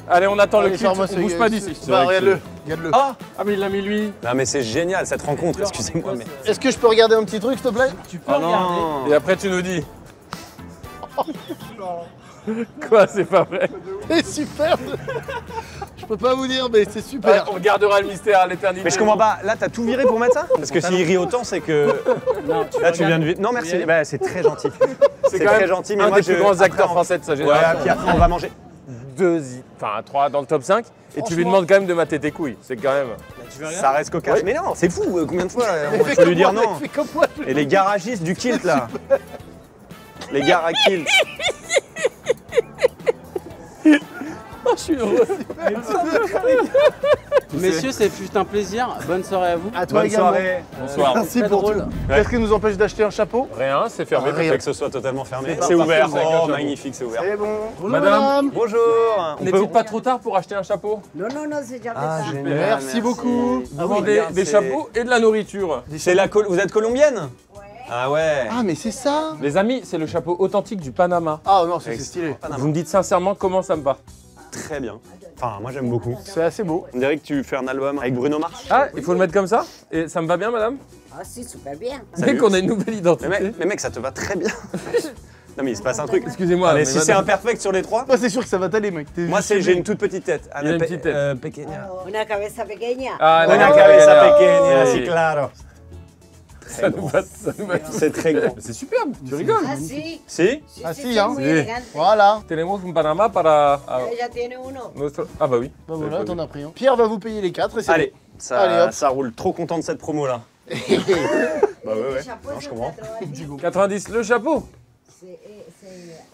Allez, on attend le Allez, kilt, sors-moi on ce- bouge pas d'ici. Bah, regarde-le. Regarde-le. Ah, mais il l'a mis lui. non mais c'est génial cette rencontre, excusez-moi. Mais... Est-ce que je peux regarder un petit truc, s'il te plaît? Tu peux Oh regarder. non. Et après tu nous dis. Quoi, c'est pas vrai? C'est super. Je peux pas vous dire, mais c'est super. On gardera le mystère à l'éternité. Mais je comprends pas, là t'as tout viré pour mettre ça? Parce que s'il rit autant, c'est que. Non, Là tu viens de. Non merci, bah, c'est très gentil. C'est quand très même gentil, mais un moi des plus grands acteurs après, français de sa Ouais, génération. puis après on va manger. 3 dans le top 5. Et tu lui demandes quand même de mater tes couilles. C'est quand même. Ça reste cocasse. Mais non, c'est fou, combien de fois Mais on fais peut lui comme dire moi, non? fais comme moi. Et les garagistes du kilt là. Les gars à kilt. Oh, je suis heureux. Messieurs, c'est fut un plaisir. Bonne soirée à vous. À toi Bonne également. soirée. Bonsoir. Merci Très pour drôle. tout. Qu'est-ce qui nous empêche d'acheter un chapeau? Rien, c'est fermé. Rien. Fait que ce soit totalement fermé. C'est C'est ouvert. parti, Oh, c'est magnifique, c'est ouvert. C'est bon. Bonjour, Madame. Bonjour. On N'est-il peut- pas trop tard pour acheter un chapeau? Non, c'est jamais Ah, ça. génial. Merci beaucoup. Vous vendez des chapeaux et de la nourriture. C'est la Vous êtes colombienne? Ah ouais. Ah, mais c'est ça. Les amis, c'est le chapeau authentique du Panama. Ah non, c'est stylé. Vous me dites sincèrement comment ça me va. Très bien. Enfin, moi j'aime beaucoup. C'est assez beau. On dirait que tu fais un album avec Bruno Mars. Ah, il faut le mettre comme ça? Et ça me va bien, madame? Ah si, super bien. C'est qu'on a une nouvelle identité. Mais mec, ça te va très bien. Non mais il se passe un truc. Excusez-moi. Mais si c'est imperfect sur les trois, Moi, c'est sûr que ça va t'aller, mec. T'es moi juste j'ai aimé. une toute petite tête. Il a une petite tête. Pequeña. Una cabeza pequeña. Ah, Una non, cabeza non, pequeña, oui. sí, claro. Ça nous va, ça nous va. C'est très grand. C'est superbe, tu rigoles. Ah si. Si? Ah si, hein. Muy Sí. elegante. Voilà. Tenemos un Panama para Ella tiene uno. nuestro... Ah bah oui. Bah voilà, t'en as pris un. Pierre va vous payer les 4 et c'est Allez, Allez, hop. ça roule. Trop content de cette promo là. Bah ouais. Chapeau, je comprends. 90, le chapeau.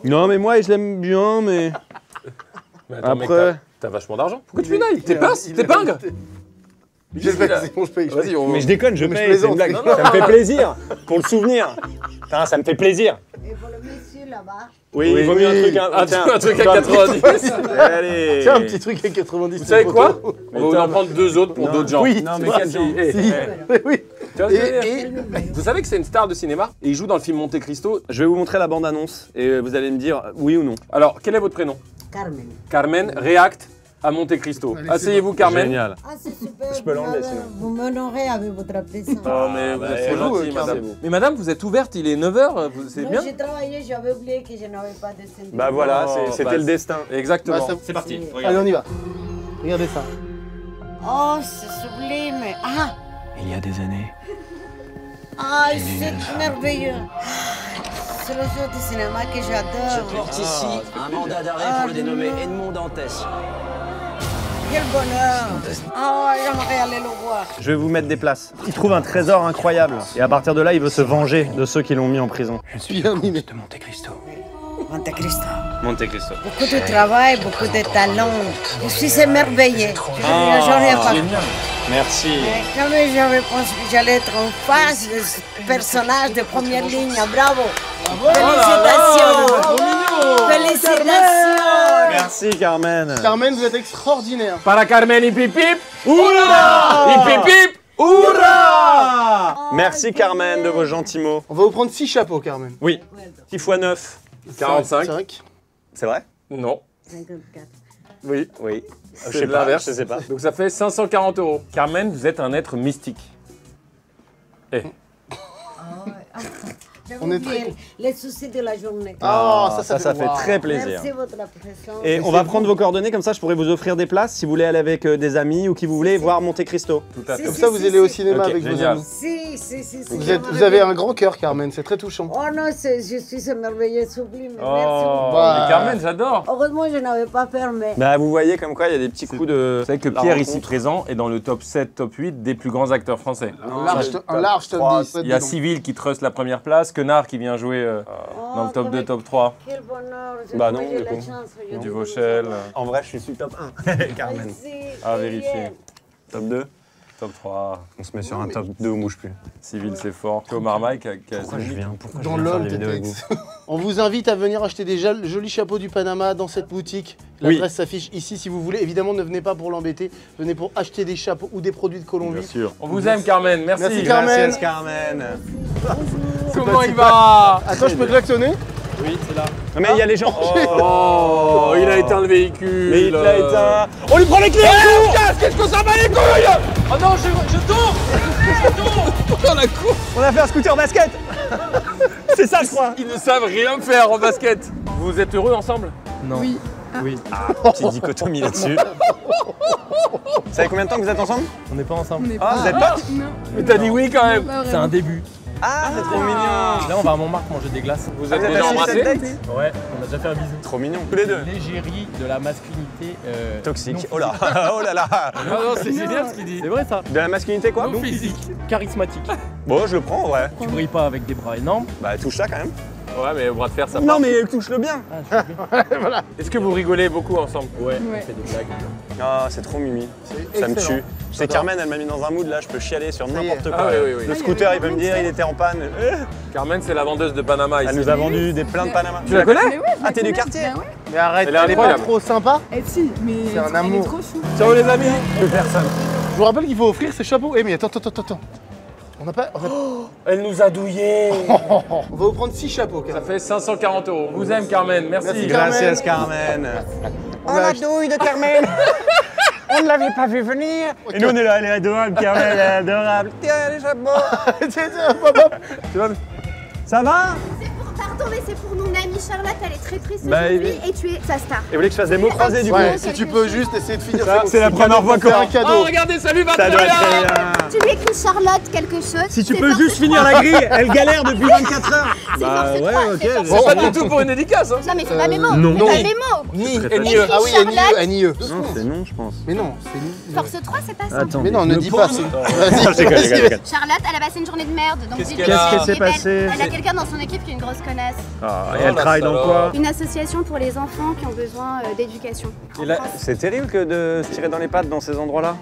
Non mais moi je l'aime bien mais. Mais attends, mec, Après- t'as vachement d'argent. Pourquoi tu fais naïf? T'es pince? T'es pingre? Je le paye, c'est bon, je paye. Vas-y, on... Mais je déconne, je Mais je paye, c'est une plaisante. blague. Ça me fait plaisir pour le souvenir. Putain, ça me fait plaisir. Et pour le monsieur là-bas. Oui, il vaut mieux un truc. Un truc à 90. Allez. Tiens, un petit truc à 90. Vous savez quoi? photo. On va vous en prendre 2 autres pour d'autres gens. Oui, Non, mais tu vois, quel si, genre si. Oui. Tu vois ce que je veux dire Et Vous savez que c'est une star de cinéma et il joue dans le film Monte Cristo. Je vais vous montrer la bande-annonce et vous allez me dire oui ou non. Alors, quel est votre prénom? Carmen. Carmen, React à Monte Cristo. Asseyez-vous, Carmen. Génial. Ah c'est super. Je peux l'enlever, sinon. Vous m'honorez avec votre présence. Oh, mais vous êtes trop vous, gentil, Carmen. madame. Mais madame, vous êtes ouverte, il est 9h, c'est Non, bien? j'ai travaillé, j'avais oublié que je n'avais pas de syndicat. Bah voilà, Oh, c'était bah, le destin. Exactement. Bah, ça- C'est parti. Allez, on y va. Regardez ça. Oh, c'est sublime. Ah, Il y a des années. ah c'est merveilleux. C'est le genre de cinéma que j'adore. porte ici un mandat d'arrêt pour le dénommé Edmond Dantès. Quel bonheur. Ah, j'aimerais aller le voir. Je vais vous mettre des places. Il trouve un trésor incroyable. Et à partir de là, il veut se venger de ceux qui l'ont mis en prison. Je suis bien mimé. Monte Cristo. Monte Cristo. Beaucoup de travail, beaucoup de talent. Je suis émerveillée. J'en ai pas. Merci. Mais jamais j'avais pensé que j'allais être en face de ce personnage de première ligne. Bravo. Félicitations. Félicitations. Merci Carmen. Carmen, vous êtes extraordinaire. Para Carmen hip hip hip. Hurrah! Hip hip hip. Hurrah! Merci Carmen de vos gentils mots. On va vous prendre 6 chapeaux, Carmen. Oui. 6 x 9. 45. C'est vrai? Non. 54. Oui. Oui. C'est l'inverse. Je sais pas. Donc ça fait 540 €. Carmen, vous êtes un être mystique. Eh. On est très... Les soucis de la journée. Ah, ça fait très plaisir. Merci votre présence. Et on va prendre vos coordonnées, comme ça je pourrais vous offrir des places si vous voulez aller avec des amis ou qui vous voulez voir Monte Cristo. Tout à fait. Comme ça, vous allez au cinéma Ok, avec vos génial. amis. Si. Vous avez un grand cœur, Carmen, c'est très touchant. Oh non, je suis merveilleux, sublime. Merci Oh, beaucoup. mais Carmen, j'adore. Heureusement, je n'avais pas fermé. Bah vous voyez comme quoi il y a des petits coups de... Vous savez que la Pierre, rencontre. ici présent, est dans le top 7, top 8 des plus grands acteurs français. Un large top 10. Il y a Civil qui trust la première place, Quenard qui vient jouer dans le top 2, top 3. Quel bonheur. Bah non, j'ai du la coup. chance. Du Vauchel. En vrai je suis top 1. Carmen. À vérifier. Top 2. Top 3. On se met sur un top 2 on bouge plus. Civil, c'est fort. Thomas Marmaille qui a Pourquoi je viens Pourquoi Dans je viens faire LOL, des vidéos avec t'étais vous On vous invite à venir acheter des jolis chapeaux du Panama dans cette boutique. L'adresse s'affiche ici si vous voulez. Évidemment, ne venez pas pour l'embêter. Venez pour acheter des chapeaux ou des produits de Colombie. Bien sûr. On vous aime, Carmen. Merci. Merci, Carmen. Merci Carmen. Comment il va? Attends, je peux klaxonner? Oui, c'est là. Non, mais il y a les gens. Oh, il a éteint le véhicule. Mais il l'a éteint. On lui prend les clés. Qu'est-ce que ça va les couilles? Oh non, je tombe. On a fait un scooter basket. C'est ça je crois. Ils ne savent rien faire en basket. Vous êtes heureux ensemble? Non. Oui. Petite dichotomie là-dessus. Vous savez combien de temps que vous êtes ensemble? On n'est pas ensemble. Ah, vous êtes potes? Non. Mais t'as dit oui quand même. Pas C'est un vraiment. début. Ah, c'est trop mignon. Là, on va à Montmartre manger des glaces. Vous Ah, êtes vous avez déjà passé embrassés? cette date? Ouais, on a déjà fait un bisou. Trop mignon. Tous les deux. L'égérie de la masculinité Toxique. Oh là. Oh là là. Ah non, c'est génial ce qu'il dit. C'est vrai ça. De la masculinité quoi? Non physique, charismatique. Bon, je le prends en vrai. Tu brilles pas avec des bras énormes. Bah, touche ça quand même. Ouais, mais au bras de fer, ça Non, part. mais touche-le bien. Est-ce que vous rigolez beaucoup ensemble? Ouais, Ouais. on fait des blagues. Ah, c'est trop mimi. Ça me tue. C'est Carmen, elle m'a mis dans un mood là, je peux chialer sur y est. n'importe quoi. Ah oui, oui, oui. Le scooter, il peut me dire, il était en panne. Carmen, c'est la vendeuse de Panama ici. Elle nous a vendu des plein de Panama. Tu la connais? Mais ouais, je Ah, la t'es du connais. quartier? Bah ouais. Mais arrête, Elle est elle est pas incroyable. trop sympa. Eh si, mais C'est un elle amour. est trop chou. Ciao les amis. Plus personne. Je vous rappelle qu'il faut offrir ces chapeaux. Eh mais attends. On n'a pas... Elle nous a douillés. On va vous prendre 6 chapeaux, Ça Carmen. fait 540 €. Vous aime Carmen, merci. Merci, Carmen. Gracias, Carmen. On a acheté- douille de Carmen. On ne l'avait pas vu venir. Et nous, on est là, elle est adorable, Carmen, elle est adorable. Tiens, les chapeaux. Ça va? Pardon, mais c'est pour mon amie Charlotte, elle est très triste Bah, aujourd'hui et tu es sa star. Et vous voulez que je fasse des mots croisés du coup? Ouais, si tu peux juste essayer de finir Ça, bon, c'est la première fois qu'on fait un qu'on- cadeau. Oh, regardez, salut Ça doit être très bien. Tu lui écris Charlotte quelque chose. Si tu c'est peux force juste 3. finir la grille, elle galère depuis 24 heures. C'est force 3, c'est force C'est 3. pas du tout pour une dédicace. Hein. Non, mais c'est pas mes mots. non. C'est pas mes mots. Ni. N.I.E. Ah oui, Charlotte. N.I.E. Non, c'est non, je pense. Mais non, c'est ni. Force 3, c'est pas ça. Attends. Mais non, ne dis pas. Vas-y, Je déconne, je déconne. Charlotte, elle a passé une journée de merde. Donc Qu'est-ce dis-lui qu'elle a qu'elle Qu'est-ce qui s'est est belle. passé? Elle a quelqu'un dans son équipe qui est une grosse connasse. Ah, et Oh, elle la travaille dans salope. quoi? Une association pour les enfants qui ont besoin d'éducation. en France. C'est terrible que de se tirer dans les pattes dans ces endroits-là.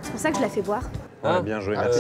C'est pour ça que je la fais boire. Hein? Bien joué, merci.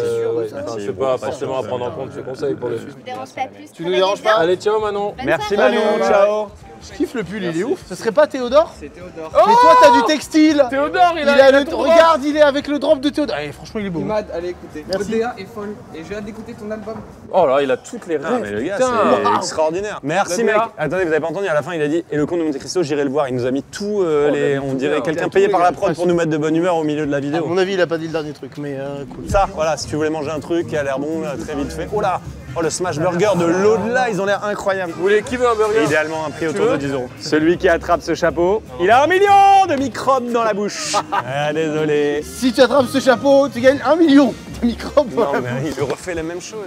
Merci. C'est pas forcément à prendre en compte ce conseil pour le suite. Ça te dérange pas plus. Tu nous déranges pas? Allez, ciao Manon. Bonne Merci soirée. Manon, Salut. ciao. Je kiffe le pull, il est ouf. Ce serait pas Théodore? C'est Théodore. Mais toi, t'as du textile. Théodore, Il a le... Regarde, il est avec le drop de Théodore. Eh, franchement, il est beau. Imad, allez écouter. Merci. Odea est folle et j'ai hâte d'écouter ton album. Oh là, il a toutes les rêves. Ah, mais le gars, Putain. c'est extraordinaire. Merci, La mec. DA. Attendez, vous avez pas entendu, à la fin, il a dit « Et le comte de Monte Cristo, j'irai le voir ». Il nous a mis tout les... On dirait il a quelqu'un tout payé les par la gars. prod pour nous mettre de bonne humeur au milieu de la À vidéo. mon avis, il a pas dit le dernier truc, mais cool. Ça, voilà, si tu voulais manger un truc qui a l'air bon, très vite fait. Oh là! Oh, le smash burger de l'au-delà, ils ont l'air incroyables. Vous voulez qui veut un Et burger? idéalement, un prix autour veux de 10 €. Celui qui attrape ce chapeau, il a 1 million de microbes dans la bouche. Ah, désolé. Si tu attrapes ce chapeau, tu gagnes 1 million de microbes. Non, mais il refait la même chose.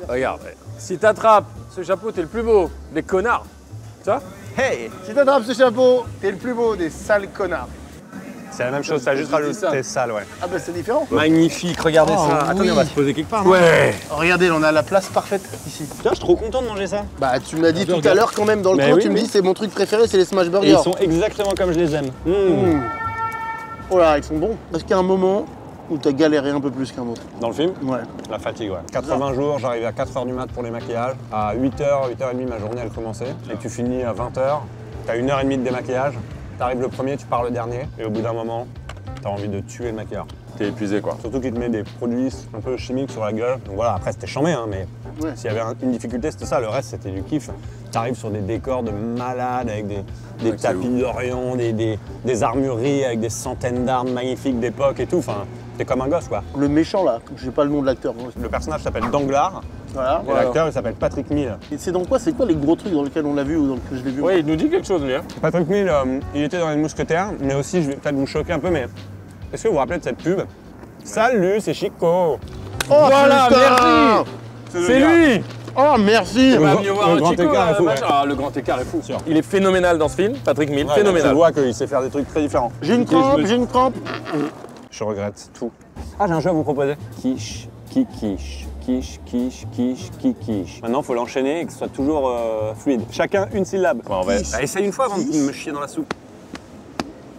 Regarde, si t'attrapes ce chapeau, t'es le plus beau des connards. Ça? Hey! Si t'attrapes ce chapeau, t'es le plus beau des sales connards. C'est la même chose, ça a juste rajouté ça. sale, ouais. Ah bah c'est différent. Magnifique, regardez Oh, ça. Attendez, oui. on va se poser quelque part. non? Ouais. Oh, regardez, on a la place parfaite ici. Putain, je suis trop content de manger ça. Bah tu me l'as dit tout à l'heure quand même dans le Mais train, oui, tu me oui. dis c'est mon truc préféré, c'est les smash Et burgers. ils sont exactement comme je les aime. Mmh. Oh là, ils sont bons. Est-ce qu'il y a un moment où t'as galéré un peu plus qu'un autre? Dans le film, Ouais. la fatigue, ouais. 80 jours, j'arrivais à 4h du mat pour les maquillages. À 8h, 8h30, ma journée, elle commençait. Et tu finis à 20h. T'as 1h30 de démaquillage, t'arrives le premier, tu pars le dernier, et au bout d'un moment, t'as envie de tuer le maquilleur. T'es épuisé quoi. Surtout qu'il te met des produits un peu chimiques sur la gueule. Donc voilà, après c'était chambé, hein, mais s'il y avait une difficulté, c'était ça. Le reste, c'était du kiff. T'arrives sur des décors de malades avec des tapis d'Orient, des armureries avec des centaines d'armes magnifiques d'époque et tout. Enfin, t'es comme un gosse quoi. Le méchant là, j'ai pas le nom de l'acteur. Le personnage s'appelle Danglars. Voilà. Et l'acteur, il s'appelle Patrick Mill. Et c'est dans quoi? C'est quoi les gros trucs dans lesquels on l'a vu ou dans lesquels je l'ai vu? Ouais, il nous dit quelque chose lui. Hein. Patrick Mill, il était dans Les Mousquetaires, mais aussi, je vais peut-être vous choquer un peu, mais est-ce que vous vous rappelez de cette pub? Salut, c'est Chico. Oh, voilà, putain, merci. C'est lui. Oh, merci. On va venir voir le grand Chico, écart est fou, ouais. Ah, le grand écart est fou. Il est phénoménal dans ce film, Patrick Mill, phénoménal. Tu vois qu'il sait faire des trucs très différents. J'ai une crampe, j'ai une crampe. Je regrette tout. Ah, j'ai un jeu à vous proposer. Quiche, qui quiche. Quiche, quiche, quiche, qui quiche. Maintenant, il faut l'enchaîner et que ce soit toujours fluide. Chacun une syllabe. Ouais, on va... Ah, essaye une fois avant de me chier dans la soupe.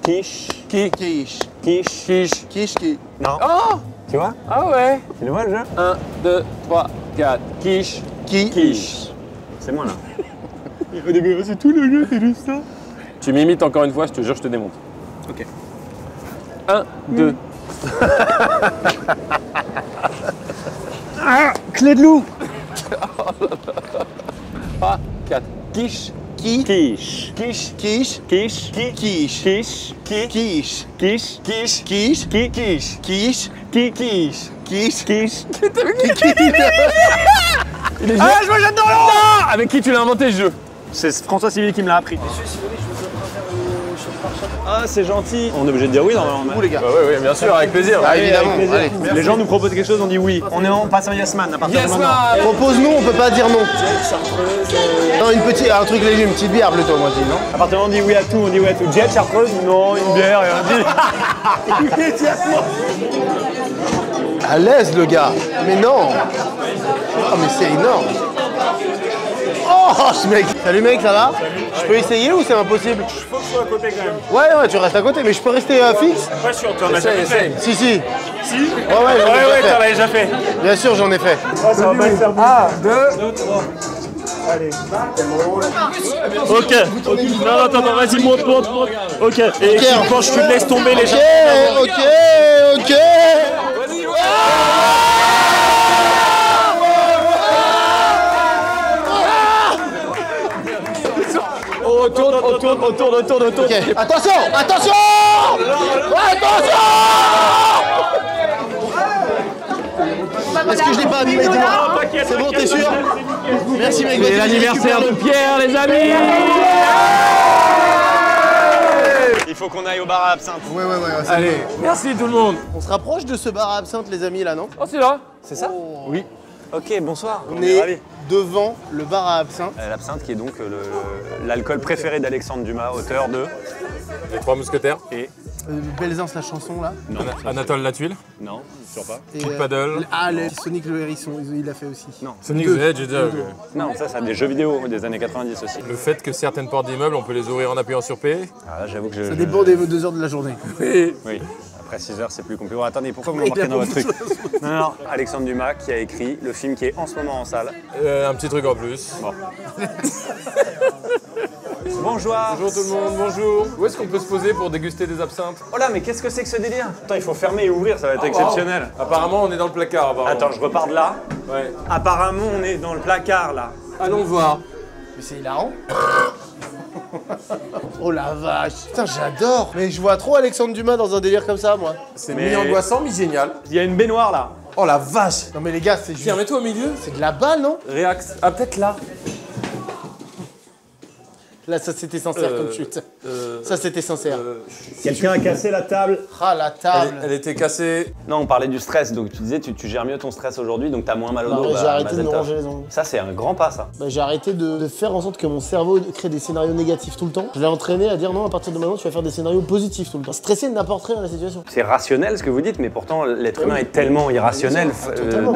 Quiche. Quiche. Quiche. Quiche. Quiche qui. Non. Oh. Tu vois? Ah ouais. Tu le vois le jeu? 1, 2, 3, 4. Quiche. Quiche. C'est moi là. Au début, c'est tout le jeu, c'est juste ça. Tu m'imites encore une fois, je te jure, je te démonte. Ok. 1, 2. Ah, clé de loup. 3, 4. Quiche. Qui? Quiche. Quiche. Quiche. Quiche. Quiche. Quiche. Quiche. Quiche. Quiche. Quiche. Quiche. Quiche. Quiche. Quiche. Quiche. Quiche. Ah, je vois j'adore l'eau. Avec qui tu l'as inventé ce jeu? C'est François Civil qui me l'a appris. Ah, c'est gentil. On est obligé de dire oui normalement. Vous les gars. Bah oui, bien sûr, avec plaisir. Ah, évidemment. Allez. Les gens nous proposent quelque chose, on dit oui. On passe à Yasman à partir de maintenant. Propose-nous, on peut pas dire non. Non, un truc léger, une petite bière plutôt, moi je dis, non? À partir de maintenant, on dit oui à tout, on dit oui à tout. Jet, chartreuse, non, une bière, et on dit. À l'aise, le gars. Mais non. Oh, mais c'est énorme. Oh, ce mec. Salut mec, ça va? Je peux essayer ou c'est impossible? Faut que je sois à côté quand même. Ouais, tu restes à côté, mais je peux rester fixe? Pas sûr, tu en as jamais fait. Si. Si? Ouais, t'en as déjà fait. Bien sûr, j'en ai fait. Oh, ça va pas le faire bouger. 2, 3. Allez. Ok. Non, attends, vas-y, monte. Ok. Et tu penches, tu laisses tomber les gens. Ok. Retourne. Okay. Attention. Est-ce que je l'ai pas abîmé? C'est bon, t'es sûr? Merci mec. C'est l'anniversaire de Pierre, les amis. Il faut qu'on aille au bar à absinthe. Ouais. Allez, merci tout le monde. On se rapproche de ce bar à absinthe, les amis, là, non? Oh, c'est là. C'est ça? Oui. Ok, bonsoir. On est devant le bar à absinthe. L'absinthe qui est donc l'alcool préféré d'Alexandre Dumas, auteur de... Les 3 mousquetaires. Et... Belzance, la chanson, là. Non. Anatole la tuile. Non, sûr pas. Kid Paddle. Sonic le hérisson, il l'a fait aussi. Non. Sonic the Hedgehog. Non, ça c'est des jeux vidéo des années 90 aussi. Le fait que certaines portes d'immeubles, on peut les ouvrir en appuyant sur P. Ah là, j'avoue que Ça dépend des 2 heures de la journée. Oui. Oui. Après 6 heures, c'est plus compliqué. Oh, attendez, pourquoi vous m'embarquez dans votre truc? Non. Alexandre Dumas qui a écrit le film qui est en ce moment en salle. Un petit truc en plus. Bon. Bonjour. Bonjour tout le monde, bonjour. Où est-ce qu'on peut se poser pour déguster des absinthes? Oh là, mais qu'est-ce que c'est que ce délire? Attends, il faut fermer et ouvrir, ça va être exceptionnel. Wow. Apparemment, on est dans le placard. Apparemment. Attends, je repars de là. Ouais. Apparemment, on est dans le placard là. Allons voir. Mais c'est hilarant. Oh la vache. Putain, j'adore. Mais je vois trop Alexandre Dumas dans un délire comme ça, moi. C'est mi-angoissant, mi-génial. Il y a une baignoire là. Oh la vache. Non mais les gars, c'est juste... Tiens, mets-toi au milieu. C'est de la balle, non? Réax. Ah, peut-être là. Là, ça c'était sincère comme chute. Ça c'était sincère. Quelqu'un a cassé la table. Ah, la table. Elle était cassée. Non, on parlait du stress, donc tu disais tu gères mieux ton stress aujourd'hui, donc t'as moins mal au Non, dos. mais j'ai arrêté de me ranger les ongles. Ça, c'est un grand pas, ça. Bah, j'ai arrêté de faire en sorte que mon cerveau crée des scénarios négatifs tout le temps. Je l'ai entraîné à dire non, à partir de maintenant, tu vas faire des scénarios positifs tout le temps. Stresser n'importe rien à la situation. C'est rationnel ce que vous dites, mais pourtant l'être humain est tellement irrationnel.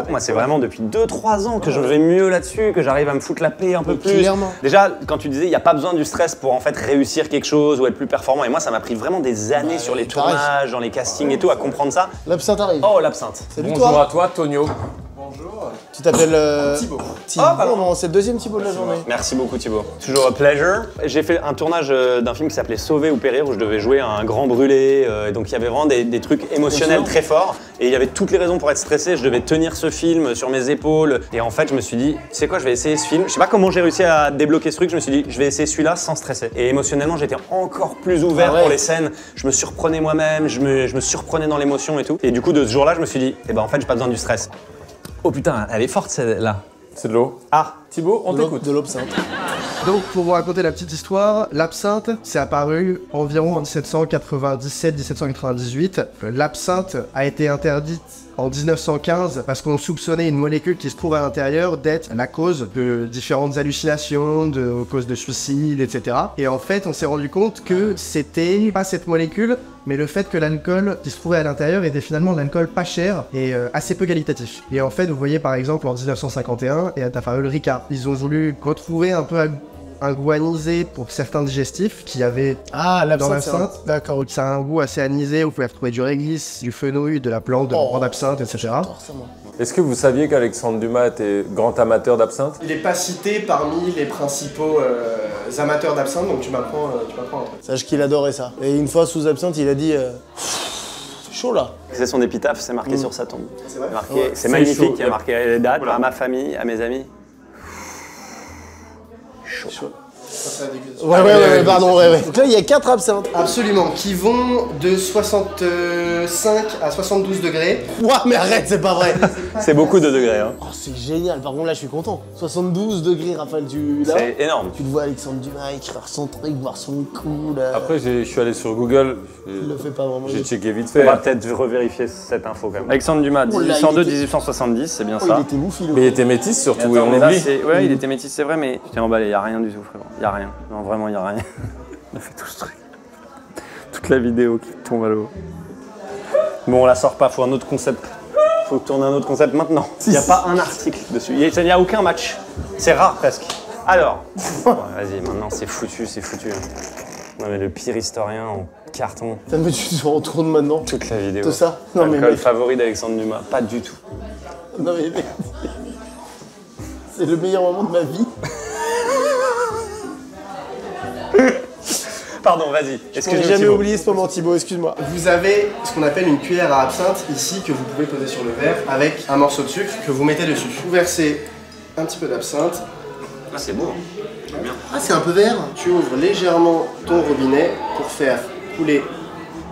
Moi, c'est vraiment depuis 2-3 ans que je vais mieux là-dessus, que j'arrive à me foutre la paix un peu plus. Clairement. Déjà, quand tu disais il n'y a pas besoin du stress pour en fait réussir quelque chose ou être plus performant, et moi ça m'a pris vraiment des années sur les tournages, dans les castings et tout, à comprendre ça. L'absinthe arrive. Oh, l'absinthe. Salut Bonjour toi. à toi, Tonio. Bonjour. Tu t'appelles Thibaut. Thibaut, non, c'est le deuxième Thibaut de la journée. Merci beaucoup Thibaut. Toujours un pleasure. J'ai fait un tournage d'un film qui s'appelait Sauver ou Périr où je devais jouer un grand brûlé. Donc il y avait vraiment des trucs émotionnels très forts. Et il y avait toutes les raisons pour être stressé. Je devais tenir ce film sur mes épaules. Et en fait, je me suis dit, tu sais quoi, je vais essayer ce film. Je sais pas comment j'ai réussi à débloquer ce truc. Je me suis dit, je vais essayer celui-là sans stresser. Et émotionnellement, j'étais encore plus ouvert pour les scènes. Je me surprenais moi-même, je me surprenais dans l'émotion et tout. Et du coup, de ce jour-là, je me suis dit, eh ben en fait, j'ai pas besoin du stress. Oh putain, elle est forte celle-là. C'est de l'eau. Ah, Thibaut, on t'écoute. De l'absinthe. Donc, pour vous raconter la petite histoire, l'absinthe, c'est apparu environ en 1797-1798. L'absinthe a été interdite en 1915 parce qu'on soupçonnait une molécule qui se trouve à l'intérieur d'être la cause de différentes hallucinations, de cause de suicide, etc. Et en fait, on s'est rendu compte que c'était pas cette molécule, mais le fait que l'alcool qui se trouvait à l'intérieur était finalement de l'alcool pas cher et assez peu qualitatif. Et en fait, vous voyez par exemple en 1951, et à Tafarel le Ricard, ils ont voulu retrouver un peu un goût anisé pour certains digestifs qui avaient dans l'absinthe. D'accord. Ça a un goût assez anisé, vous pouvez retrouver du réglisse, du fenouil, de la plante, de la d'absinthe, etc. Est-ce que vous saviez qu'Alexandre Dumas était grand amateur d'absinthe? Il est pas cité parmi les principaux amateurs d'absinthe, donc tu m'apprends un truc. Sache qu'il adorait ça. Et une fois sous absinthe, il a dit c'est chaud là. c'est son épitaphe, c'est marqué sur sa tombe. C'est vrai. C'est magnifique, il y a marqué les dates, à ma famille, à mes amis. Chaud. Ouais, pardon, ouais. Donc là, il y a 4 absinthes. Absolument, qui vont de 65 à 72 degrés. Ouah, mais arrête, c'est pas vrai. C'est beaucoup de degrés, hein. Oh, c'est génial, par contre là, je suis content. 72 degrés, Raphaël, c'est énorme. Tu le vois, Alexandre Dumas, écrire son truc, voir son coup, là. Après, je suis allé sur Google. Il le fait pas vraiment. J'ai checké vite fait. On va peut-être revérifier cette info quand même. Alexandre Dumas, 1802-1870, c'est bien ça. Il était moufile. Mais il était métis surtout, et on l'oublie. l'oublie. Il était métis, c'est vrai, mais je t'ai emballé, y a rien du tout, frérot. Y a rien. Non, vraiment, y a rien. On a fait tout ce truc. Toute la vidéo qui tombe à l'eau. Bon, on la sort pas, faut un autre concept. Faut tourner un autre concept maintenant. Il n'y a pas un article dessus. Il n'y a aucun match. C'est rare presque. Alors, vas-y, maintenant c'est foutu, c'est foutu. Non mais le pire historien en carton. Ça me tu te retournes maintenant. Toute la vidéo. Tout ça. Non mais le favori d'Alexandre Dumas, pas du tout. Non mais c'est le meilleur moment de ma vie. Pardon, vas-y. J'ai jamais oublié ce moment, Thibaut, excuse-moi. Vous avez ce qu'on appelle une cuillère à absinthe ici que vous pouvez poser sur le verre avec un morceau de sucre que vous mettez dessus. Vous versez un petit peu d'absinthe. Ah, c'est beau. Bien. Ah, c'est un peu vert. Tu ouvres légèrement ton robinet pour faire couler.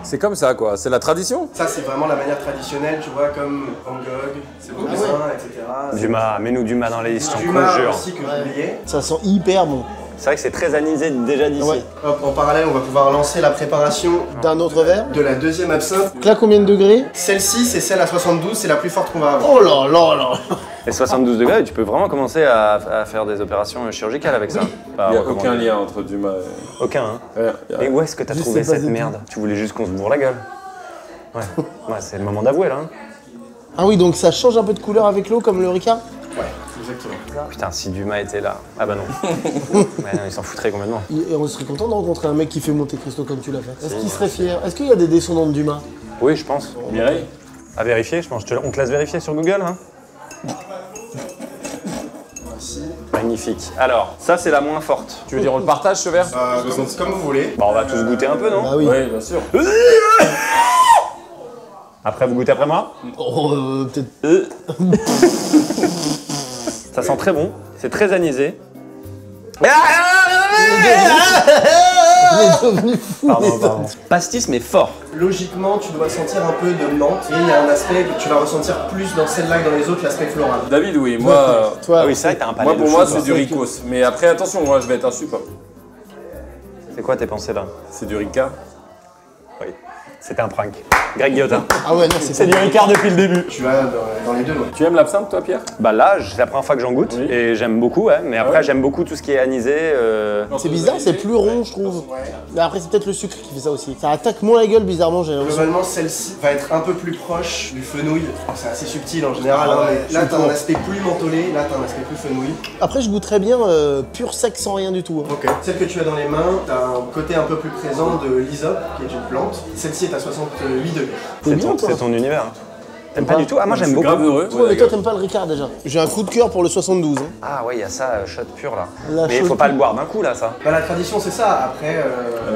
C'est comme ça, quoi. C'est la tradition. Ça, c'est vraiment la manière traditionnelle, tu vois, comme Van Gogh, c'est beau dessin, etc. Dumas, mets-nous Dumas dans les listes, on Dumas conjure. aussi que j'oubliais. Ça sent hyper bon. C'est vrai que c'est très anisé déjà d'ici. Ouais. Hop, en parallèle, on va pouvoir lancer la préparation d'un autre verre. De la deuxième absinthe. Donc là, combien de degrés? Celle-ci, c'est celle à 72, c'est la plus forte qu'on va avoir. Oh là là là. Et 72 degrés, tu peux vraiment commencer à faire des opérations chirurgicales avec ça. Il n'y a aucun lien entre Dumas et... Aucun, hein. Et où est-ce que t'as trouvé cette merde? Tu voulais juste qu'on se bourre la gueule. Ouais, c'est le moment d'avouer là. Hein. Ah oui, donc ça change un peu de couleur avec l'eau comme le Ricard? Ouais, exactement. Putain, si Dumas était là. Ah bah non. Ouais, non, il s'en foutrait complètement. Et on serait content de rencontrer un mec qui fait Monte Cristo comme tu l'as fait. Est-ce qu'il serait fier? Est-ce qu'il y a des descendants de Dumas? Oui, je pense. Mireille. À vérifier, je pense. On te laisse vérifier sur Google, hein. Merci. Magnifique. Alors, ça c'est la moins forte. Tu veux dire on le partage ce verre? Comme vous voulez. Bah on va tous goûter un peu, non? Ah oui. Oui, bien sûr. Après, vous goûtez après moi? Oh, peut-être. Ça sent très bon, c'est très anisé. Il est devenu fou. Pardon. Pastis, mais fort. Logiquement, tu dois sentir un peu de menthe. Et il y a un aspect que tu vas ressentir plus dans celle-là que dans les autres, l'aspect floral. David, oui, moi... Toi, Ah oui, c'est vrai que t'as un palais Moi, de pour moi, fou, c'est du Ricos. Mais après, attention, moi, je vais être un super. C'est quoi tes pensées là? C'est du Ricard. Oui. C'était un prank. Greg Guillotin. Ah ouais, non, C'est du Ricard depuis le début. Tu vas dans les deux, ouais. Tu aimes l'absinthe, toi, Pierre? Bah là, c'est la première fois que j'en goûte et j'aime beaucoup, ouais. Mais après, j'aime beaucoup tout ce qui est anisé. C'est bizarre, c'est plus rond, je trouve. Mais après, c'est peut-être le sucre qui fait ça aussi. Ça attaque moins la gueule, bizarrement, j'ai l'impression. Globalement, celle-ci va être un peu plus proche du fenouil. C'est assez subtil en général. Hein, mais là, t'as un aspect plus mentholé, là, t'as un aspect plus fenouil. Après, je goûterais bien pur sec sans rien du tout. Hein. Ok. Celle que tu as dans les mains, t'as un côté un peu plus présent de l'hysope, qui est une plante. Celle-ci est à 68 degrés. C'est bien, toi. C'est ton univers. T'aimes pas du tout? Ah, moi j'aime beaucoup. Grave heureux. Ouais, mais toi, t'aimes pas le Ricard déjà. J'ai un coup de cœur pour le 72. Hein. Ah ouais, il y a ça, shot pur là. La Mais il shot faut pas pure. le boire d'un coup là, ça. Bah, la tradition, c'est ça. Après,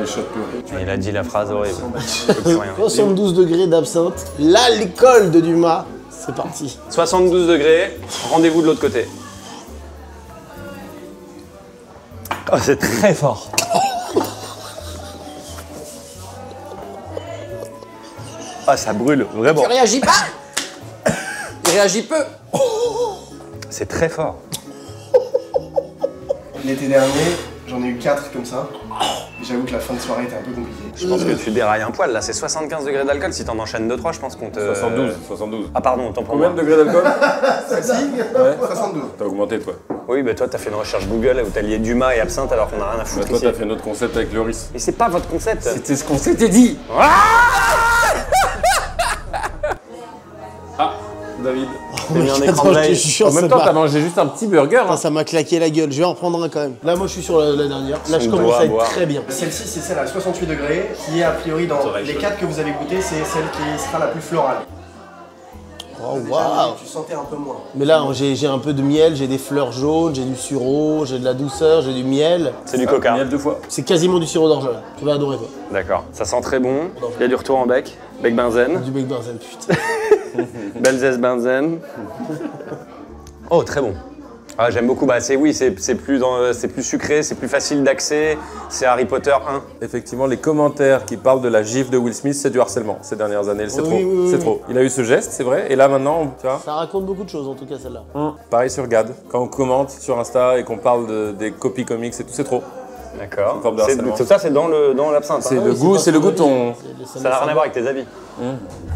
Les shots purs. Il a dit la phrase horrible. Je peux plus rien. 72 degrés d'absinthe. L'alcool de Dumas. C'est parti. 72 degrés, rendez-vous de l'autre côté. Oh, c'est très fort. Ah, ça brûle, vraiment. Il réagit pas. Il réagit peu. C'est très fort. l'été dernier, j'en ai eu 4 comme ça. Et j'avoue que la fin de soirée était un peu compliquée. Je pense que tu dérailles un poil là, c'est 75 degrés d'alcool. Si t'en enchaînes 2-3, je pense qu'on te. 72. Ah, pardon, autant pour Combien moi. de degrés d'alcool? C'est ça? 72. T'as augmenté toi. Oui, bah toi, t'as fait une recherche Google où t'as lié Dumas et absinthe alors qu'on a rien à foutre. Toi ici. t'as fait notre concept avec Loris. Et c'est pas votre concept. C'était ce qu'on s'était dit. Ah, David. T'as mis un écran Attends, de je te veille. jure, En même c'est temps, pas- t'as mangé juste un petit burger. Ah, ça m'a claqué la gueule. Je vais en prendre un quand même. Là, moi, je suis sur la dernière. Là, je Son commence doigt à à être boire. très bien. Celle-ci, c'est celle à 68 degrés, qui est a priori dans les 4 que vous avez goûté, c'est celle qui sera la plus florale. Oh, Déjà, waouh. tu sentais un peu moins. Mais là, j'ai un peu de miel, j'ai des fleurs jaunes, j'ai du sureau, j'ai de la douceur, j'ai du miel. C'est du coca. Miel 2 fois. C'est quasiment du sirop d'orge là. Tu vas adorer quoi. D'accord. Ça sent très bon. Il y a du retour en bec. Bec benzène. Du bec benzène, putain. Belzès benzène. Oh, très bon. Ah, j'aime beaucoup. Bah, c'est plus sucré, c'est plus facile d'accès. C'est Harry Potter 1. Effectivement, les commentaires qui parlent de la gifle de Will Smith, c'est du harcèlement ces dernières années. C'est Oui, trop. oui, C'est oui. trop. Il a eu ce geste, c'est vrai. Et là maintenant, tu vois. Ça raconte beaucoup de choses en tout cas celle-là. Pareil sur Gad. Quand on commente sur Insta et qu'on parle des copies comics et tout, c'est trop. D'accord. une forme de harcèlement. Tout ça, c'est dans l'absinthe. C'est hein. le goût, c'est le goût de ton. Ça n'a rien à voir avec tes avis.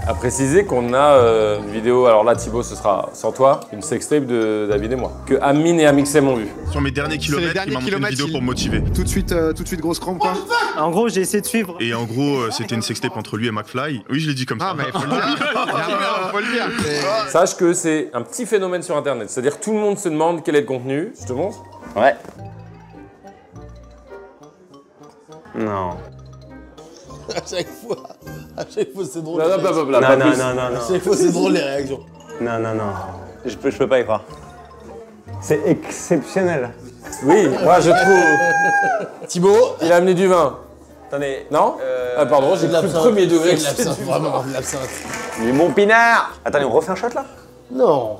À préciser qu'on a une vidéo, alors là Thibaut ce sera sans toi, une sextape de David et moi, que Amine et Amixem ont vu. Sur mes derniers kilomètres, il m'a monté une vidéo pour me motiver. Tout de suite grosse crampe quoi. En gros, j'ai essayé de suivre. Et en gros, c'était une sextape entre lui et McFly. Oui, je l'ai dit comme ça. Ah, mais faut le dire. Faut le dire. Sache que c'est un petit phénomène sur internet, c'est-à-dire tout le monde se demande quel est le contenu. Je te montre. Ouais. Non. À chaque fois c'est drôle. Non, les non, réactions. blablabla, Non, pas non, plus. non, non, À non. chaque fois c'est drôle les réactions. Non, non, non. Je peux pas y croire. C'est exceptionnel. Oui, moi je trouve. Thibaut, Il a amené du vin. Attendez. Non Ah pardon, j'ai de cru l'absinthe. premier degré. C'est de l'absinthe, vraiment de l'absinthe. Du bon pinard. Attendez, on refait un shot là? Non,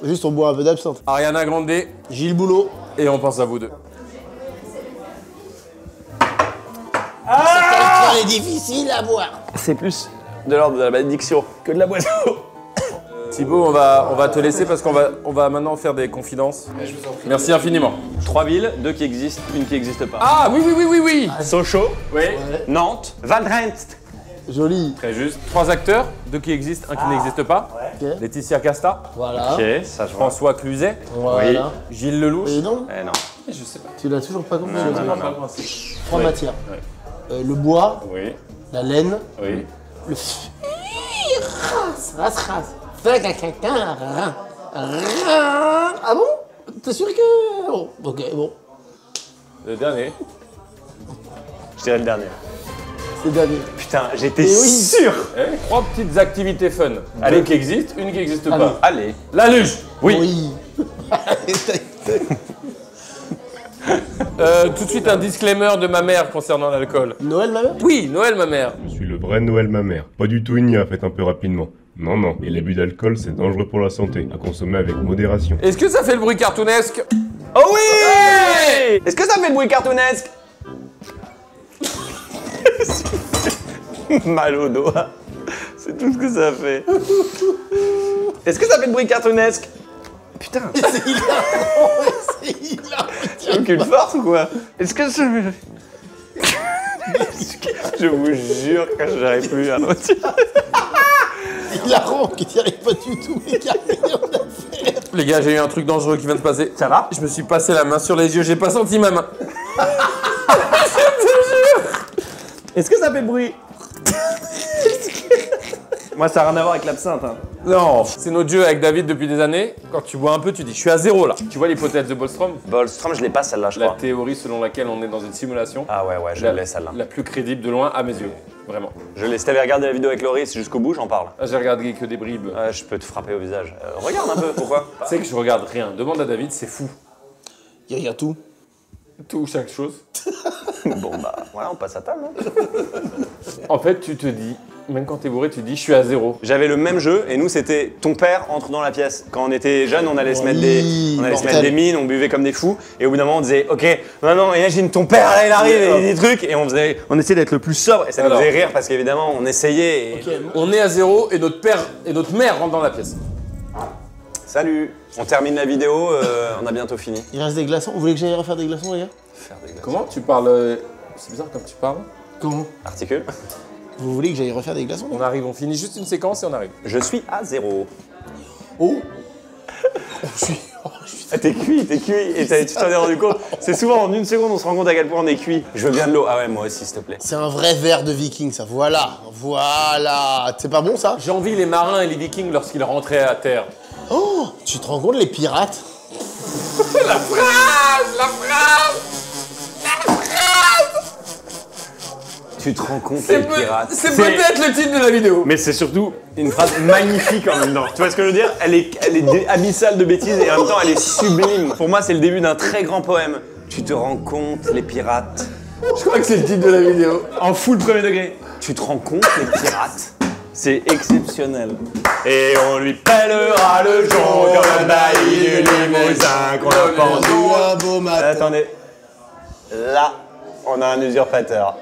juste on boit un peu d'absinthe. Ariana Grande Gilles Boulot. et on pense à vous deux. Ça est difficile à boire. C'est plus de l'ordre de la malédiction que de la boisson. Thibaut, on va te laisser parce qu'on va maintenant faire des confidences. Merci infiniment. 3 villes, 2 qui existent, une qui n'existe pas. Ah oui, oui, oui, oui, oui. Sochaux, Oui, Nantes, Val Thorens. Joli. très juste. 3 acteurs, 2 qui existent, 1 qui n'existe pas. Ok. Laetitia Casta, Voilà. Ok, ça je vois. François Cluzet, Voilà. Gilles Lelouch. Et non, Eh non. Je sais pas. tu l'as toujours pas compris. Non, tu l'as non, toujours non, pas compris. 3 matières. Le bois, Oui, la laine, oui. le ras. Fais quelqu'un. Ah bon? T'es sûr que. Bon, ok, bon. Le dernier. Je dirais le dernier. C'est dernier. Putain, j'étais Eh oui. sûr. 3 petites activités fun. Allez, qui existent, une qui n'existe Allez. pas. Allez. La luge. Oui. Tout de suite un disclaimer de ma mère concernant l'alcool. Noël, ma mère? Oui, Noël ma mère. Je suis le vrai Noël ma mère. Pas du tout igna, faites un peu rapidement. Non, non. Et l'abus d'alcool, c'est dangereux pour la santé. À consommer avec modération. Est-ce que ça fait le bruit cartoonesque? Oh oui. Est-ce que ça fait le bruit cartoonesque? Mal au doigt. C'est tout ce que ça fait. Est-ce que ça fait le bruit cartoonesque? Putain. C'est hilarant. C'est hilarant. T'as aucune force ou quoi? Est-ce que ça fait... Je vous jure que j'arrive plus à retirer. C'est hilarant que t'y arrives pas du tout, mais carré, on a fait. Les gars, j'ai eu un truc dangereux qui vient de passer. Ça va? Je me suis passé la main sur les yeux, j'ai pas senti ma main. Est-ce que ça fait bruit? Moi, ça n'a rien à voir avec l'absinthe. Hein. Non, c'est notre jeu avec David depuis des années. Quand tu bois un peu, tu dis je suis à 0 là. Tu vois l'hypothèse de Bolstrom? Bolstrom, je l'ai pas celle-là, je La crois. théorie selon laquelle on est dans une simulation. Ah ouais, je l'ai celle-là. La plus crédible de loin à mes yeux. Vraiment. Je l'ai. Si t'avais regardé la vidéo avec Loris jusqu'au bout, j'en parle. Ah, j'ai regardé que des bribes. Ouais, je peux te frapper au visage. Regarde un peu, pourquoi? Tu sais que je regarde rien. Demande à David, c'est fou. Il y a tout. Tout, chaque chose. Bon bah, voilà, on passe à table. Hein. En fait, tu te dis, même quand t'es bourré, tu te dis je suis à 0. J'avais le même jeu et nous c'était ton père entre dans la pièce. Quand on était jeunes, on allait se mettre des mines, on buvait comme des fous et au bout d'un moment on disait ok, maintenant imagine ton père là il arrive et il dit des trucs et on essayait d'être le plus sobre et ça nous faisait rire parce qu'évidemment on essayait. Et... Okay. On est à 0 et notre père et notre mère rentrent dans la pièce. Salut, on termine la vidéo, on a bientôt fini. Il reste des glaçons. Vous voulez que j'aille refaire des glaçons les gars? Faire des glaçons. Comment tu parles? C'est bizarre comme tu parles. Comment? Articule. Vous voulez que j'aille refaire des glaçons? On arrive, on finit juste une séquence et on arrive. Je suis à 0. Oh. T'es cuit et tu t'en es rendu compte. C'est souvent en une seconde on se rend compte à quel point on est cuit. Je veux bien de l'eau. Ah ouais, moi aussi s'il te plaît. C'est un vrai verre de viking ça, voilà. C'est pas bon ça? J'envie les marins et les vikings lorsqu'ils rentraient à terre. Oh, tu te rends compte les pirates? La phrase. Tu te rends compte les pirates. C'est peut-être le titre de la vidéo. Mais c'est surtout une phrase magnifique en même temps. Tu vois ce que je veux dire? Elle est abyssale de bêtises et en même temps elle est sublime. Pour moi c'est le début d'un très grand poème. Tu te rends compte les pirates. Je crois que c'est le titre de la vidéo. En full premier degré. Tu te rends compte les pirates? C'est exceptionnel. Et on lui pèlera le jonc comme un bailli du Limousin qu'on a pendu. Attendez. Là, on a un usurpateur.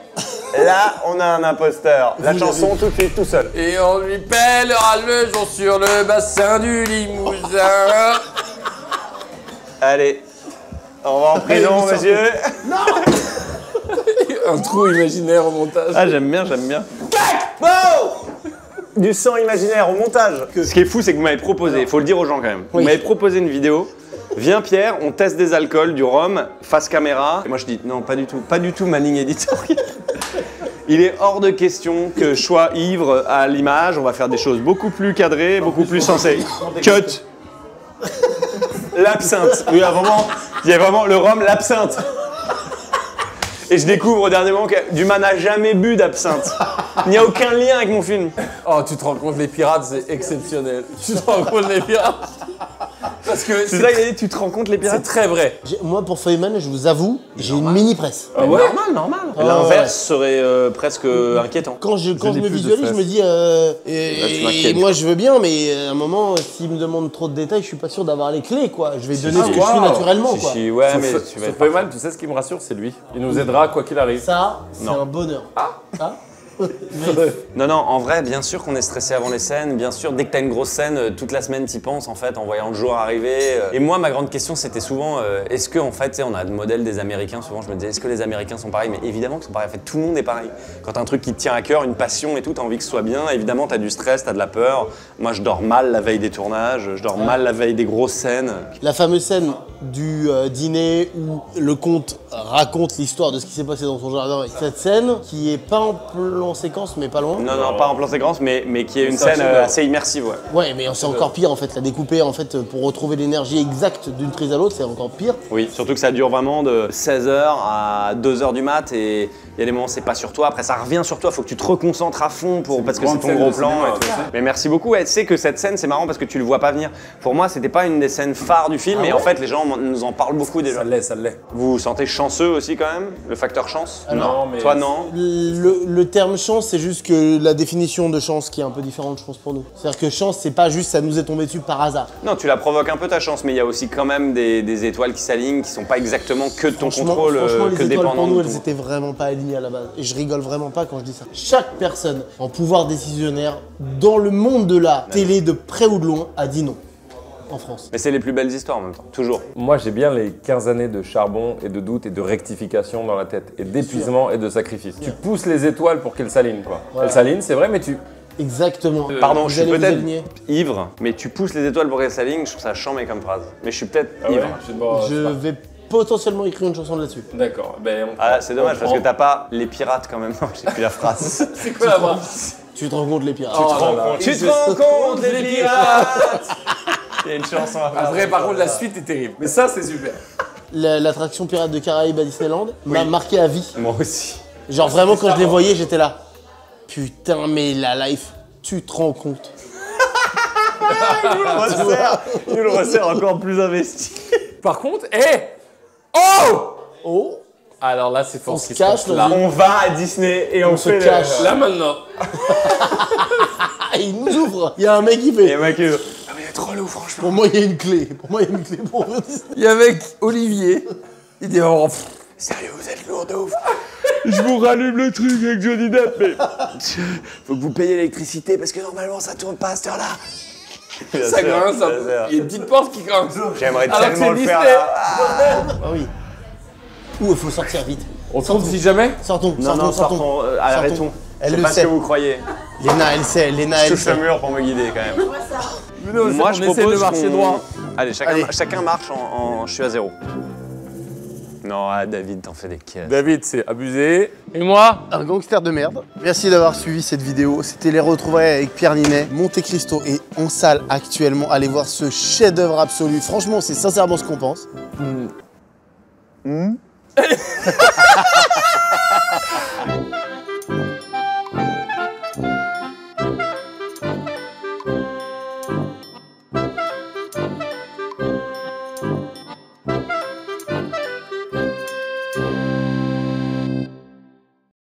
Là, on a un imposteur. La chanson tout de suite, tout seul. Et on lui pèlera le jonc sur le bassin du Limousin. Allez, on va en prison, monsieur. Non. Un trou imaginaire au montage. Ah, j'aime bien. Bon, du sang imaginaire au montage. Ce qui est fou, c'est que vous m'avez proposé, il faut le dire aux gens quand même, vous m'avez proposé une vidéo. Viens Pierre, on teste des alcools, du rhum, face caméra. Et moi je dis non, pas du tout ma ligne éditoriale. Il est hors de question que je sois ivre à l'image, on va faire des choses beaucoup plus cadrées, beaucoup plus sensées. Cut. L'absinthe. Il y a vraiment le rhum, l'absinthe. Et je découvre au dernier moment que Dumas n'a jamais bu d'absinthe. Il n'y a aucun lien avec mon film. Oh, tu te rends compte, les pirates, c'est exceptionnel. Tu te rends compte, les pirates? Parce que c'est ça, il a dit, tu te rends compte, les pirates? C'est très vrai. Moi, pour Feynman, je vous avoue, j'ai une mini-presse. Ah ouais? Normal. L'inverse serait presque inquiétant. Quand je me visualise, je me dis, et moi je veux bien, mais à un moment, s'il me demande trop de détails, je suis pas sûr d'avoir les clés, quoi. Je vais donner ce que je suis naturellement, quoi. Ouais, mais tu vas Feynman, tu sais ce qui me rassure, c'est lui. Il nous aidera quoi qu'il arrive. Ça, c'est un bonheur. Non, en vrai, bien sûr qu'on est stressé avant les scènes, bien sûr, dès que t'as une grosse scène, toute la semaine t'y penses en fait, en voyant le jour arriver. Et moi, ma grande question c'était souvent, est-ce que en fait, on a le modèle des Américains, souvent je me disais, est-ce que les Américains sont pareils? Mais évidemment qu'ils sont pareils, en fait, tout le monde est pareil. Quand t'as un truc qui te tient à cœur, une passion et tout, t'as envie que ce soit bien, évidemment t'as du stress, t'as de la peur. Moi je dors mal la veille des tournages, je dors mal la veille des grosses scènes. La fameuse scène du dîner où le comte raconte l'histoire de ce qui s'est passé dans son jardin. Cette scène qui est pas en plan séquence mais pas loin. Non, pas en plan séquence mais qui est une scène assez immersive, ouais. Ouais, mais c'est encore pire en fait, la découper en fait pour retrouver l'énergie exacte d'une prise à l'autre, c'est encore pire. Oui, surtout que ça dure vraiment de 16h à 2h du mat et il y a des moments c'est pas sur toi, après ça revient sur toi, faut que tu te reconcentres à fond parce que c'est ton gros plan et tout. Mais merci beaucoup, ouais, tu sais que cette scène c'est marrant parce que tu le vois pas venir. Pour moi c'était pas une des scènes phares du film, mais en fait les gens nous en parlent beaucoup déjà. Ça l'est. Vous vous sentez chanceux aussi quand même? Le facteur chance? Non, mais... Toi non? Le terme chance, c'est juste que la définition de chance qui est un peu différente je pense pour nous. C'est-à-dire que chance c'est pas juste ça nous est tombé dessus par hasard. Non, tu la provoques un peu ta chance, mais il y a aussi quand même des étoiles qui s'alignent, qui sont pas exactement que de ton contrôle, que dépendant pour nous, de elles étaient vraiment pas alignées à la base. Et je rigole vraiment pas quand je dis ça. Chaque personne en pouvoir décisionnaire dans le monde de la télé de près ou de loin a dit non. En France. Mais c'est les plus belles histoires en même temps, toujours. Moi j'ai bien les 15 années de charbon et de doute et de rectification dans la tête, et d'épuisement et de sacrifice. Tu pousses les étoiles pour qu'elles s'alignent quoi. Elles s'alignent, c'est vrai, mais tu... Exactement. Pardon, je suis peut-être ivre, mais tu pousses les étoiles pour qu'elles s'alignent, je trouve ça chambé comme phrase. Mais je suis peut-être ivre. Je vais potentiellement écrire une chanson là-dessus. D'accord. C'est dommage parce que t'as pas les pirates quand même. Non, j'ai plus la phrase. C'est quoi la phrase? Tu te rends compte les pirates. Tu te rends compte les pirates. Il y a une chanson à faire. Après, par contre, la suite est terrible. Mais ça, c'est super. L'attraction Pirates de Caraïbes à Disneyland m'a marqué à vie. Moi aussi. Genre vraiment, quand je les voyais, j'étais là. Putain, mais la life, tu te rends compte. Il nous le resserre encore plus investi. Par contre, Oh Alors là, c'est fort. On se cache, là. On va à Disney et on se fait cache. Là, maintenant. Il nous ouvre. Il y a un mec qui fait. Et mec, Ah, mais il est trop lourd, franchement. Pour moi, il y a une clé. Pour moi, il y a une clé pour Disney. Il y a avec Olivier. Il dit oh, sérieux, vous êtes lourd de ouf. Je vous rallume le truc avec Johnny Depp, mais faut que vous payiez l'électricité parce que normalement ça tourne pas à cette heure-là. Ça grince, il y a une petite porte qui grince. J'aimerais Alors tellement que le c'est faire Disney. là. Ah oui. Ouh, il faut sortir vite. On se trouve si jamais. Sortons, Non, sortons. Arrêtons. Elle le pas ce sait. que vous croyez. Léna, elle sait. Léna, Je elle touche le sait. mur pour me guider quand même. Moi, je essaie de marcher droit. Allez, chacun marche en. Je suis à 0. Non, David, t'en fais des caisses. David, c'est abusé. Et moi Un gangster de merde. Merci d'avoir suivi cette vidéo. C'était les retrouvailles avec Pierre Ninet. Monte Cristo est en salle actuellement. Allez voir ce chef-d'œuvre absolu. Franchement, c'est sincèrement ce qu'on pense.